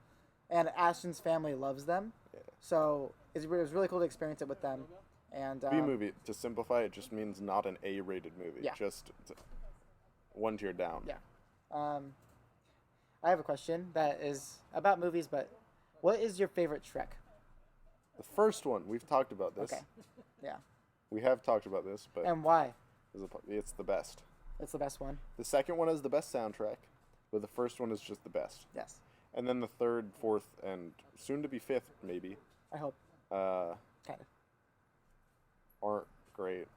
and Ashton's family loves them, so it was really cool to experience it with them. And B movie, to simplify it, just means not an A-rated movie. Yeah. Just one tier down. Yeah. I have a question that is about movies, but what is your favorite Shrek? The first one, we've talked about this. Okay. Yeah. We have talked about this, but And why? it's the best. It's the best one. The second one is the best soundtrack, but the first one is just the best. Yes. And then the third, fourth, and soon to be fifth, maybe, I hope. uh, Kind of. aren't great.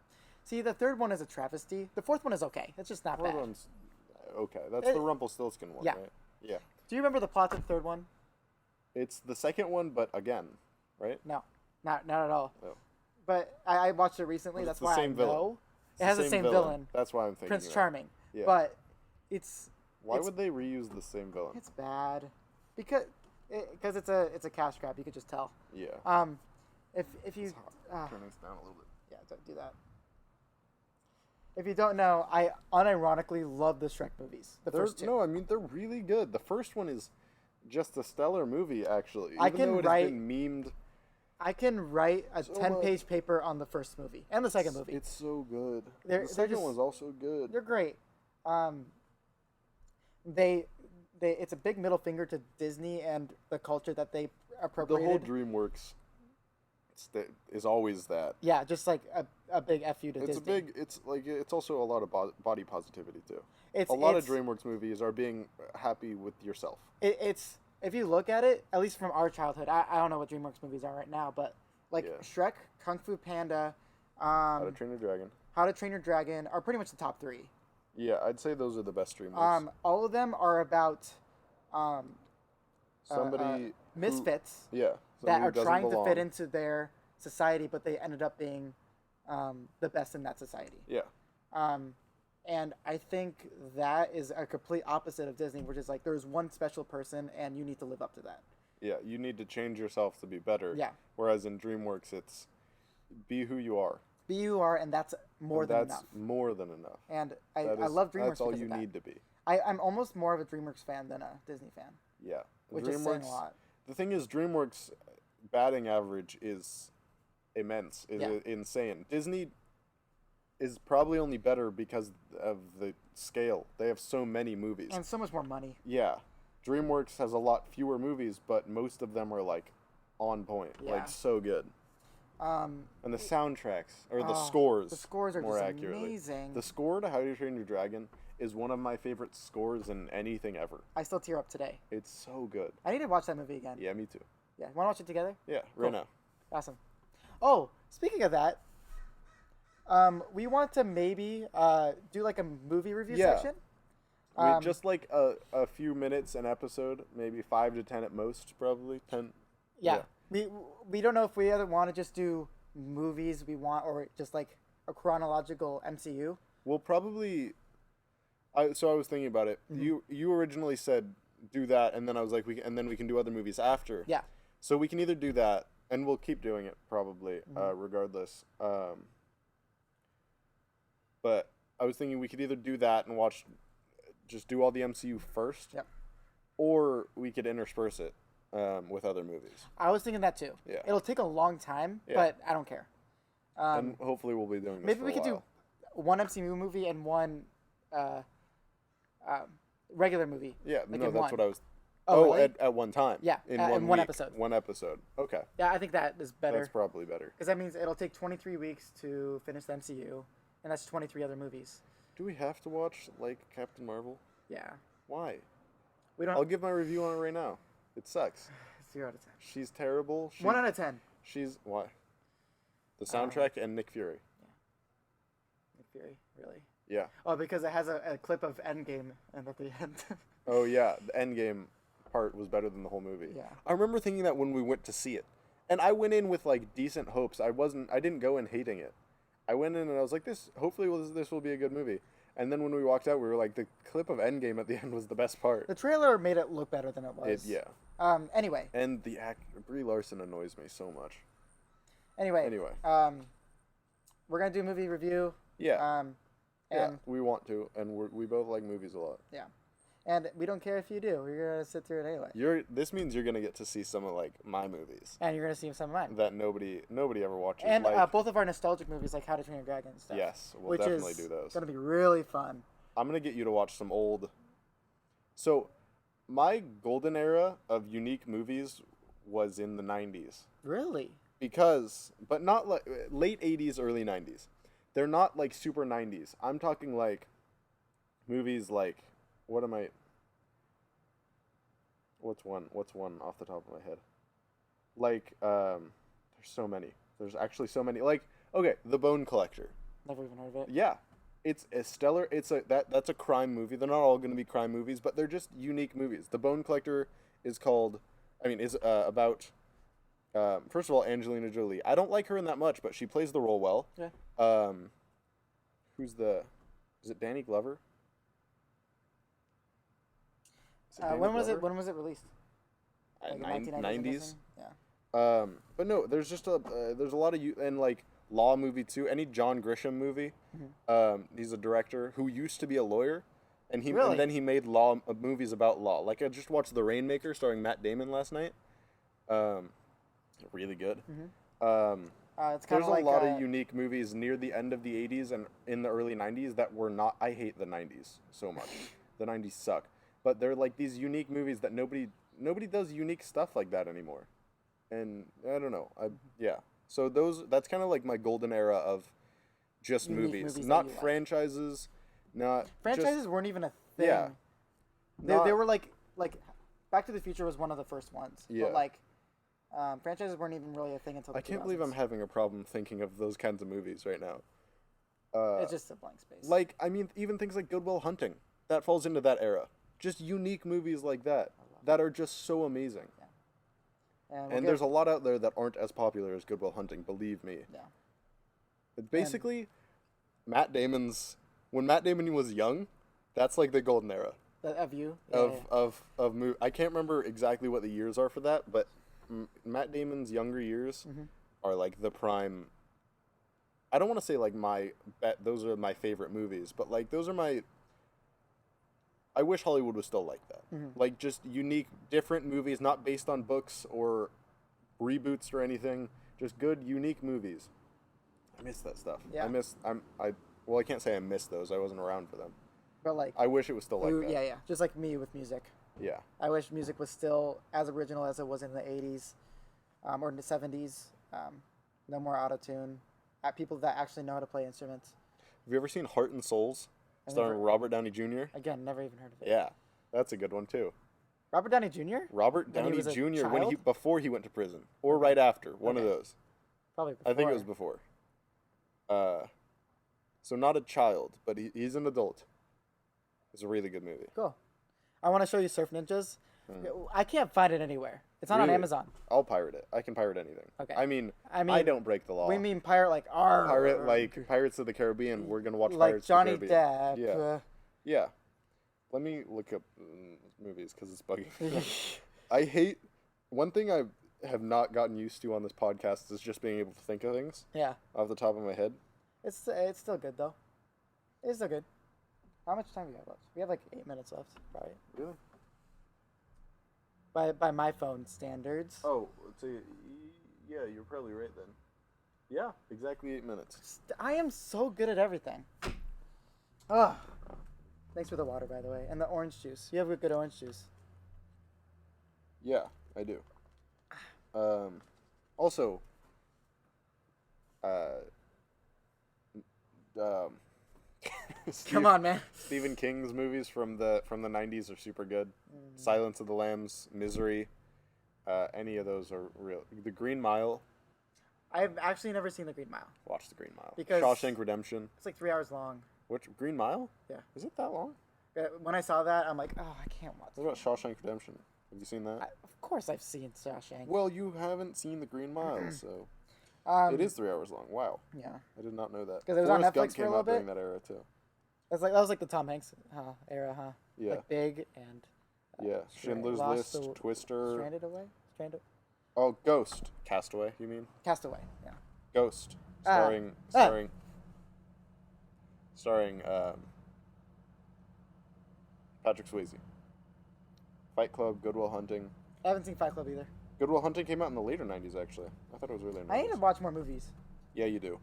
See, the third one is a travesty. The fourth one is okay. It's just not Fourth bad. one's okay. That's It- the Rumpelstiltskin one, yeah. right? Yeah. Do you remember the plot to the third one? It's the second one, but again, right? No, not at all. Oh. But I watched it recently. But That's it's the why same I villain. know. It's It has the same villain, That's why I'm thinking Prince that. Charming. Yeah. But it's Why it's, would they reuse the same villain? it's bad because it's a cash grab. You could just tell. Yeah. If you Turn this down a little bit. yeah, don't do that. If you don't know, I unironically love the Shrek movies. The first two. No, I mean they're really good. The first one is just a stellar movie, actually. Even I can though it write- has been memed. I can write a So 10-page paper on the first movie and the second movie. It's so good. They're The second just- one's also good. They're great. It's a big middle finger to Disney and the culture that they The appropriated. whole DreamWorks is always that. Yeah, just like a big F you to It's Disney. it's also a lot of body positivity too. It's A lot of it's- DreamWorks movies are being happy with yourself. It's if you look at it, at least from our childhood, I don't know what DreamWorks movies are right now, but like Yeah. Shrek, Kung Fu Panda, How to Train Your Dragon. How to Train Your Dragon are pretty much the top three. Yeah, I'd say those are the best DreamWorks. All of them are about Somebody misfits yeah, that somebody who are doesn't trying to belong. fit into their society, but they ended up being the best in that society. Yeah, And I think that is a complete opposite of Disney, which is like there's one special person and you need to live up to that. Yeah, you need to change yourself to be better. Yeah. Whereas in DreamWorks, it's be who you are. Be who you are, and that's more than enough. That's more than enough. And I love DreamWorks. That's all because you of that. need to be. I'm almost more of a DreamWorks fan than a Disney fan, Yeah. which is saying a lot. The thing is, DreamWorks batting average is immense, insane. Disney is probably only better because of the scale. They have so many movies. And so much more money. Yeah. DreamWorks has a lot fewer movies, but most of them are like on point. Yeah. Like so good. And the soundtracks, or the scores. The scores are more just accurately. amazing. The score to How to Train Your Dragon is one of my favorite scores in anything ever. I still tear up today. It's so good. I need to watch that movie again. Yeah, me too. Yeah. Want to watch it together? Yeah, Cool. right now. Awesome. Oh, speaking of that, we want to maybe do like a movie review Yeah. section. Just like a few minutes an episode, maybe 5 to 10 at most, probably 10. Yeah. We don't know if we either want to just do movies we want or just like a chronological MCU. We'll probably. So I was thinking about it. Mm-hmm. You originally said do that, and then I was like, and then we can do other movies after. Yeah. So we can either do that, and we'll keep doing it probably, Mm-hmm. regardless. But I was thinking we could either do that and just do all the MCU first. Yep. Or we could intersperse it with other movies. I was thinking that too. Yeah. It'll take a long time, Yeah. but I don't care. And hopefully we'll be doing this Maybe for we a could while. do one MCU movie and one regular movie. Yeah, like no, in that's one. what I was. Oh, really? at one time. Yeah, in in one episode. One episode. Okay, Yeah, I think that is better. that's probably better. Because that means it'll take 23 weeks to finish the MCU, and that's 23 other movies. Do we have to watch like Captain Marvel? Yeah. Why? We don't. I'll give my review on it right now. It sucks. 0 out of 10. She's terrible. 1 out of 10. She's why? The soundtrack and Nick Fury. Nick Fury, really? Yeah. Oh, because it has a clip of Endgame and at the end. Oh yeah, the Endgame part was better than the whole movie. Yeah. I remember thinking that when we went to see it, and I went in with like decent hopes. I didn't go in hating it. I went in and I was like, hopefully this will be a good movie. And then when we walked out, we were like, the clip of Endgame at the end was the best part. The trailer made it look better than it was. Yeah. Anyway. And the Brie Larson annoys me so much. Anyway. Anyway. We're gonna do a movie review. Yeah. And yeah, we want to, and we both like movies a lot. yeah. And we don't care if you do. We're gonna sit through it anyway. This means you're gonna get to see some of like my movies And you're gonna see some of mine. that nobody ever watches. And like, both of our nostalgic movies, like How to Train Your Dragon and stuff. yes, we'll which definitely is do those. gonna be really fun. I'm gonna get you to watch some old. So, my golden era of unique movies was in the '90s. Really? But not like late '80s, early '90s. They're not like super '90s. I'm talking like movies like What's one off the top of my head? Like there's so many. There's actually so many. Like okay, The Bone Collector. Never even heard of it. Yeah. It's a stellar. That's a crime movie. They're not all going to be crime movies, but they're just unique movies. The Bone Collector is about first of all, Angelina Jolie. I don't like her in that much, but she plays the role well. Yeah. Is it Danny Glover? Is it Danny When was Glover? it? When was it released? Like the 1990s, I'm 90s. guessing? Yeah. But no, there's just there's a lot of and like Law movie too. Any John Grisham movie. He's a director who used to be a lawyer, and Really? and then he made law movies about law. Like I just watched The Rainmaker starring Matt Damon last night. Really good. It's kind There's of like a lot of unique movies near the end of the 80s and in the early 90s that were not. I hate the 90s so much. The 90s suck. But they're like these unique movies that nobody does unique stuff like that anymore. And I don't know. Yeah. So that's kind of like my golden era of just Unique movies, movies that not you like. franchises, not franchises just, weren't even a thing. Yeah. They were like Back to the Future was one of the first ones. Yeah. But like franchises weren't even really a thing until the I can't believe I'm 2000s. having a problem thinking of those kinds of movies right now. It's just a blank space. Like, I mean, even things like Good Will Hunting, that falls into that era. Just unique movies like that are just so amazing. And there's a lot out there that aren't as popular as Good Will Hunting, believe me. Yeah. Basically, Matt Damon's when Matt Damon was young, that's like the golden era Of you? Yeah, of yeah. of movie. I can't remember exactly what the years are for that, but Matt Damon's younger years Mm-hmm. are like the prime. I don't want to say like my bet those are my favorite movies, but like those are my. I wish Hollywood was still like that. Mm-hmm. Like just unique, different movies, not based on books or reboots or anything. Just good, unique movies. I miss that stuff. Yeah. Well, I can't say I miss those. I wasn't around for them. But like, I wish it was still like that. yeah, yeah. Just like me with music. Yeah. I wish music was still as original as it was in the 80s or in the 70s. No more auto-tune. People that actually know how to play instruments. Have you ever seen Heart and Souls, I starring never- Robert Downey Jr.? Again, never even heard of it. Yeah, that's a good one too. Robert Downey Jr.? Robert When he Downey was a Jr. child? Before he went to prison, or right after, one of Okay. those. Probably before. I think it was before. So not a child, but he's an adult. It's a really good movie. Cool. I want to show you Surf Ninjas. Hmm. I can't find it anywhere. It's not on Really? Amazon. I'll pirate it. I can pirate anything. Okay. I mean, I mean, I don't break the law. We mean pirate like R. pirate like Pirates of the Caribbean. We're gonna watch like Pirates Johnny of the Caribbean. Depp. Yeah. Yeah. Let me look up movies because it's bugging. I hate one thing I have not gotten used to on this podcast is just being able to think of things Yeah. off the top of my head. It's still good though. It's still good. How much time we have left? We have like 8 minutes left, probably. Really? By my phone standards. Oh, so yeah, you're probably right then. Yeah, exactly 8 minutes. I am so good at everything. Ah. Thanks for the water, by the way, and the orange juice. You have a good orange juice. Yeah, I do. Also, Come on, man. Stephen King's movies from the 90s are super good. Silence of the Lambs, Misery, any of those are real. The Green Mile, I've actually never seen The Green Mile. watch The Green Mile. Because- Shawshank Redemption. It's like 3 hours long. Which Green Mile? Yeah. Is it that long? When I saw that, I'm like, oh, I can't watch What about Shawshank Redemption? Have you seen that? Of course I've seen Shawshank. Well, you haven't seen The Green Mile, so Um, it is 3 hours long. Wow, Yeah. I did not know that. 'Cause it was on Forrest Netflix Gump for a came little out during bit? that era too. That was like the Tom Hanks era, huh? Yeah. Like Big and Yeah, Schindler's Lost List, the- Twister. Stranded Away? Oh, Ghost, Castaway. You mean Castaway, yeah. Ghost, Ah. starring Patrick Swayze. Fight Club, Good Will Hunting. I haven't seen Fight Club either. Good Will Hunting came out in the later 90s, actually. I thought it was earlier 90s. I need to watch more movies. Yeah, you do.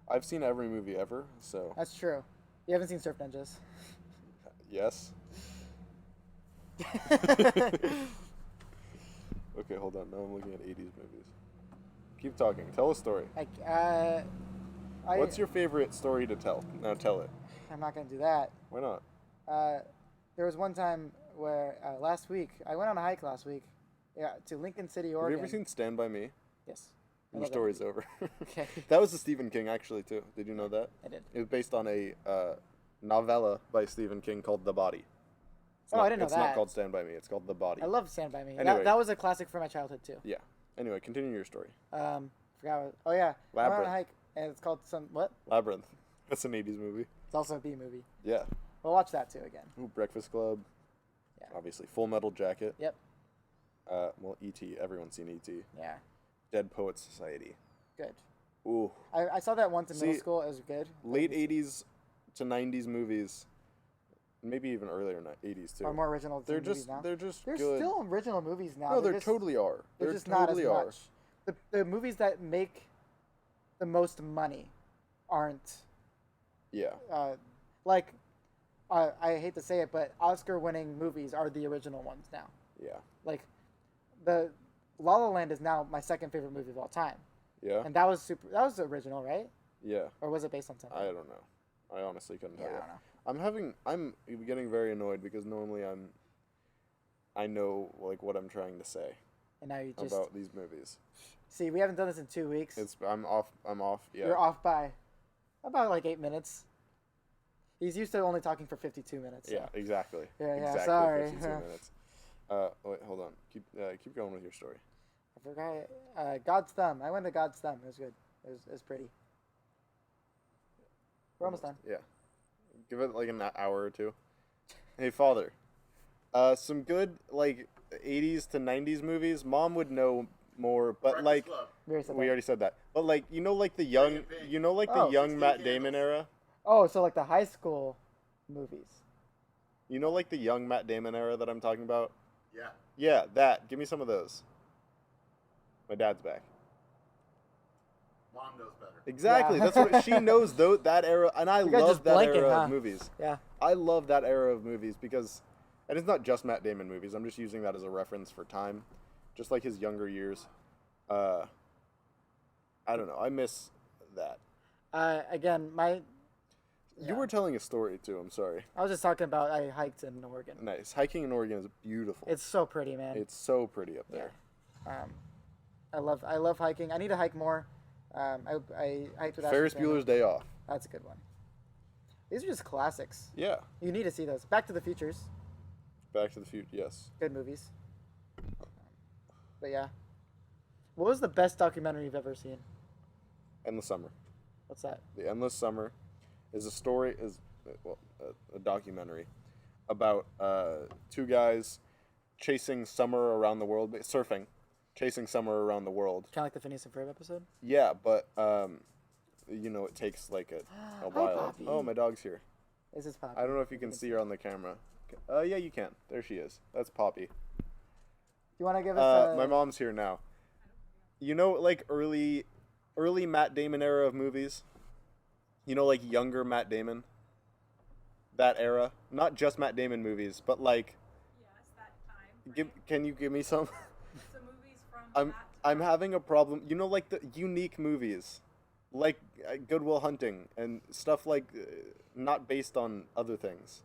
I've seen every movie ever, so That's true. You haven't seen Surf Ninjas. yes. Okay, hold on. Now I'm looking at 80s movies. Keep talking. Tell a story. What's your favorite story to tell? Now tell it. I'm not gonna do that. Why not? There was one time where last week I went on a hike last week. Yeah, to Lincoln City, Have Oregon. you ever seen Stand By Me? Yes. I Your love that story's movie. over. Okay. That was a Stephen King, actually, too. Did you know that? I did. It was based on a novella by Stephen King called The Body. Oh, I didn't know It's not that. called Stand By Me. It's called The Body. I love Stand By Me. Anyway. That was a classic from my childhood too. Yeah. Anyway, continue your story. Forgot. Oh yeah. I went on a Labyrinth. hike and it's called what? Labyrinth. That's an 80s movie. It's also a B movie. Yeah. We'll watch that too again. Ooh, Breakfast Club. Yeah. Obviously. Full Metal Jacket. Yep. Well, E.T. Everyone's seen E.T. Yeah. Dead Poets Society. Good. Ooh. I saw that once in middle See, school. It was good. Late 80s to 90s movies. Maybe even earlier 80s too. Or more original They're movies just now. they're just There's good. still original movies now. No, they just, totally are. They're They just not as totally are. much. The movies that make the most money aren't Yeah. like I hate to say it, but Oscar-winning movies are the original ones now. Yeah. Like the La La Land is now my second favorite movie of all time, Yeah. and that was original, right? Yeah. Or was it based on something? I don't know. I honestly couldn't Yeah, tell I you. don't know. I'm getting very annoyed because normally I know like what I'm trying to say And now you just about these movies. see we haven't done this in 2 weeks. I'm off. Yeah. You're off by about like 8 minutes. He's used to only talking for 52 minutes. So. Yeah, exactly. Yeah, exactly sorry. 52 minutes. Wait, hold on. Keep going with your story. I forgot. God's Thumb. I went to God's Thumb. It was good. It was pretty. We're almost done. Yeah. Give it like an hour or two. Hey, father. Some good like 80s to 90s movies. Mom would know more, but Breakfast like Club. we already said that. But like like the young, like the Oh. young 16 Matt Damon Candles. era. Oh, so like the high school movies. Like the young Matt Damon era that I'm talking about. Yeah. Yeah, that. Give me some of those. My dad's back. Mom knows better. Exactly. Yeah. That's what she knows. Though that era, and I You guys love just that blanking, era huh? of movies. Yeah. I love that era of movies because, and it's not just Matt Damon movies. I'm just using that as a reference for time, just like his younger years. I don't know. I miss that. Again, You were telling a story too. I'm sorry. I was just talking about I hiked in Oregon. Nice. Hiking in Oregon is beautiful. It's so pretty, man. It's so pretty up there. I love hiking. I need to hike more. I hiked with Ferris Ashley's family. Bueller's Day Off. That's a good one. These are just classics. Yeah. You need to see those. Back to the Futures. Back to the Future. Yes. Good movies. But yeah. What was the best documentary you've ever seen? Endless Summer. What's that? The Endless Summer is a documentary about two guys chasing summer around the world, chasing summer around the world. Kind of like the Phineas and Ferb episode? Yeah, but it takes like a while. Poppy. Oh, my dog's here. This is Poppy. I don't know if you can see her on the camera. Yeah, you can. There she is. That's Poppy. You want to give us My mom's here now. Like early Matt Damon era of movies. Like younger Matt Damon. That era, not just Matt Damon movies, but like. Yes, that time. Can you give me some? Some movies from I'm having a problem. Like the unique movies, like Good Will Hunting and stuff like, not based on other things.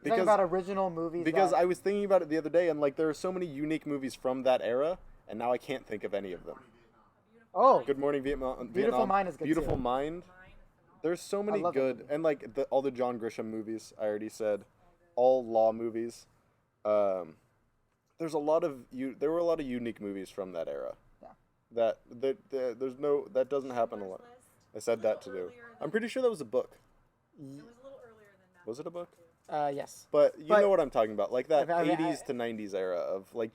You're talking about original movies. Because that... I was thinking about it the other day, and like there are so many unique movies from that era, and now I can't think of any of them. Oh, Good Morning Vietnam. Beautiful Mind is good Beautiful too. Mind. There's so many love that good, movie. and like all the John Grisham movies. I already said, all law movies. There were a lot of unique movies from that era. Yeah. That doesn't happen a lot. I said that to do. I'm pretty sure that was a book. It was a little earlier than that. Was it a book? Yes. But you know what I'm talking about, like that I mean, 80s to 90s era of like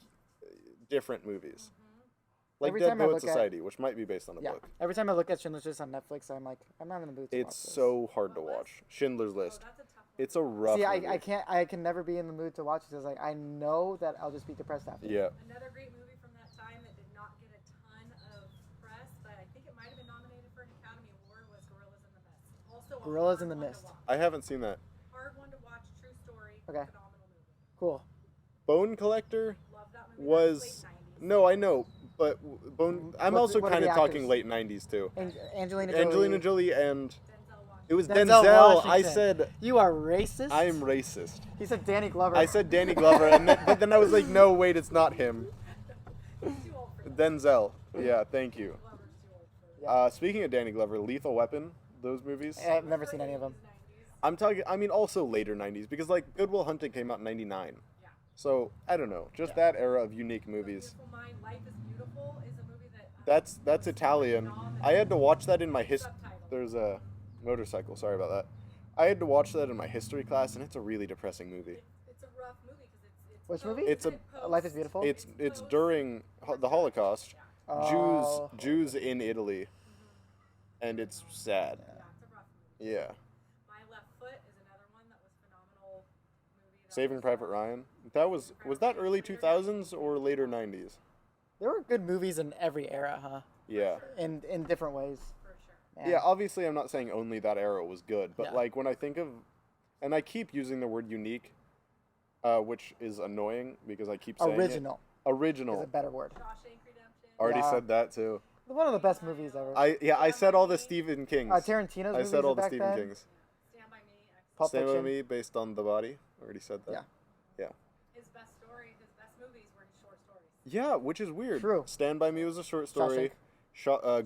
different movies, like Every Dead time I Poet look at- Society, which might be based on a Yeah. book. Every time I look at Schindler's List on Netflix, I'm like, I'm not in the mood to watch It's this. so hard to watch. Schindler's List. That's a tough one. It's a rough. See, movie. I can never be in the mood to watch it because like I know that I'll just be depressed after. Yeah. Another great movie from that time that did not get a ton of press, but I think it might have been nominated for an Academy Award was Gorillas in the Mist. Also, a Gorillas hard in the one to Mist. watch. I haven't seen that. Hard one to watch. True story. Okay. Phenomenal movie. Cool. Bone Collector Love that movie. was That late 90s. no, I know, but Bone. I'm What's- also what are kind the of talking actors? late 90s too. Angelina Jolie. Angelina Jolie and Denzel Washington. it was Denzel Denzel. I Washington. said You are racist. I'm racist. He said Danny Glover. I said Danny Glover, but then I was like, no, wait, it's not him. Too old for that. Denzel. Yeah, thank you. Glover's too old for Speaking of Danny Glover, Lethal Weapon, those movies. I've never seen any of them. 90s. I'm talking. I mean, also later '90s because like Good Will Hunting came out in '99. Yeah. So I don't know, just that era of unique movies. Beautiful Mind, Life is Beautiful is a movie that. That's Italian. I had to watch that in my Subtitle. There's a motorcycle. Sorry about that. I had to watch that in my history class, and it's a really depressing movie. It's a rough movie because it's. Which movie? It's a- Life is Beautiful. It's during the Holocaust. Oh. Jews in Italy, and it's sad. Yeah, it's a rough movie. Yeah. My Left Foot is another one that was phenomenal movie. That Saving was, Private Ryan. That was that early 2000s or later 90s? There were good movies in every era, huh? Yeah. In different ways. for sure. Man. Yeah, obviously I'm not saying only that era was good, but Yeah. like when I think of, and I keep using the word unique, which is annoying because I keep saying Original it. Original. is a better word. Shawshank Redemption. Already Yeah. said that too. One of the best movies ever. I said all the Stephen Kings. Tarantino's I movies said all the back Stephen then. Kings. Stand by Me. Excellent. Pulp Stand by Fiction. Me based on The Body. Already said that. Yeah. Yeah. His best story, his best movies were his short stories. Yeah, which is weird. True. Stand by Me was a short story.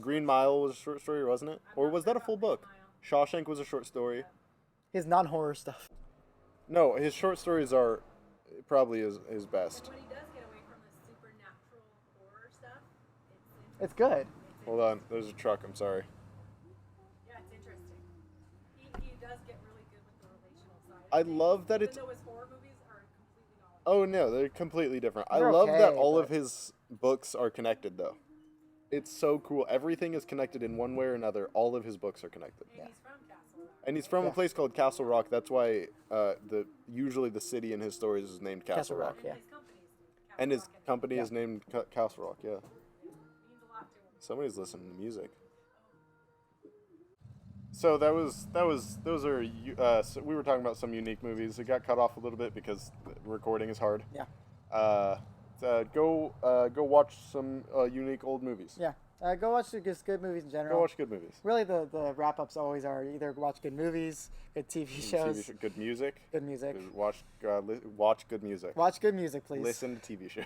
Green Mile was a short story, wasn't it? Or was that a full book? Shawshank was a short story. His non-horror stuff. No, his short stories are probably his best. When he does get away from the supernatural horror stuff, It's good. Hold on, there's a truck. I'm sorry. yeah, it's interesting. I love that it's. Even though his horror movies are completely not like Oh no, they're completely different. I They're love that okay, all of but- his books are connected though. It's so cool. Everything is connected in one way or another. All of his books are connected. and he's from Castle Rock. And he's from Yeah. a place called Castle Rock. That's why usually the city in his stories is named Castle, Castle Rock. Yeah. And his company's And his company is named Castle Rock. Yeah. means a lot to him. Somebody's listening to music. So those are so we were talking about some unique movies. It got cut off a little bit because recording is hard. Yeah. Go watch some unique old movies. Yeah. Go watch just good movies in general. Go watch good movies. Really, the wrap ups always are either watch good movies, good TV shows, Good music. good music. Watch good music. Watch good music, please. Listen to TV shows.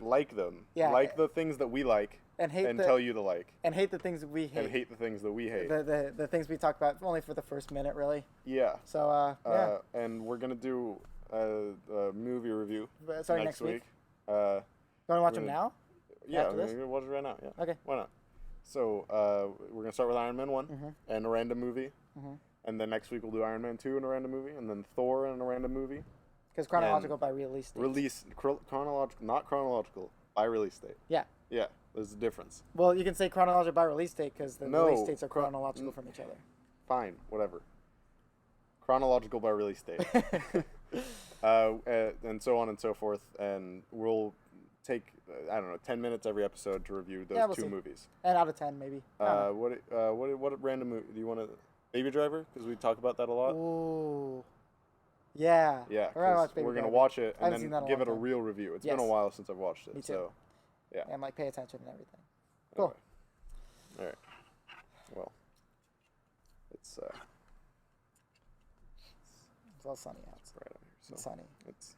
Like them. Yeah. Like the things that we like And hate the- tell you to like. And hate the things we hate. And hate the things that we hate. The things we talk about only for the first minute, really. Yeah. So, yeah. And we're gonna do a movie review Sorry, next week. You You want to watch them gonna- now? Yeah, After we're this? gonna watch it right now. Yeah. Okay. Why not? So we're gonna start with Iron Man 1 and a random movie, and then next week we'll do Iron Man 2 and a random movie, and then Thor and a random movie. Because chronological by release date. Chronological, not chronological, by release date. Yeah. Yeah, there's a difference. Well, you can say chronological by release date because the No, release dates are chronological from each other. Fine, whatever. Chronological by release date. And so on and so forth, and we'll take I don't know 10 minutes every episode to review those we'll two see. movies. And out of 10, maybe. I don't What random movie do you want to? Baby Driver, because we talk about that a lot. know. Ooh. Yeah. Yeah, We're gonna 'cause watch Baby we're gonna Driver. watch it I haven't and seen that in then a give long it a time. real review. It's been a Yes. while since I've watched it. Me too. So, yeah. And like pay attention and everything. Cool. Anyway. All right. Well, it's It's all sunny out. right on here. So It's sunny. it's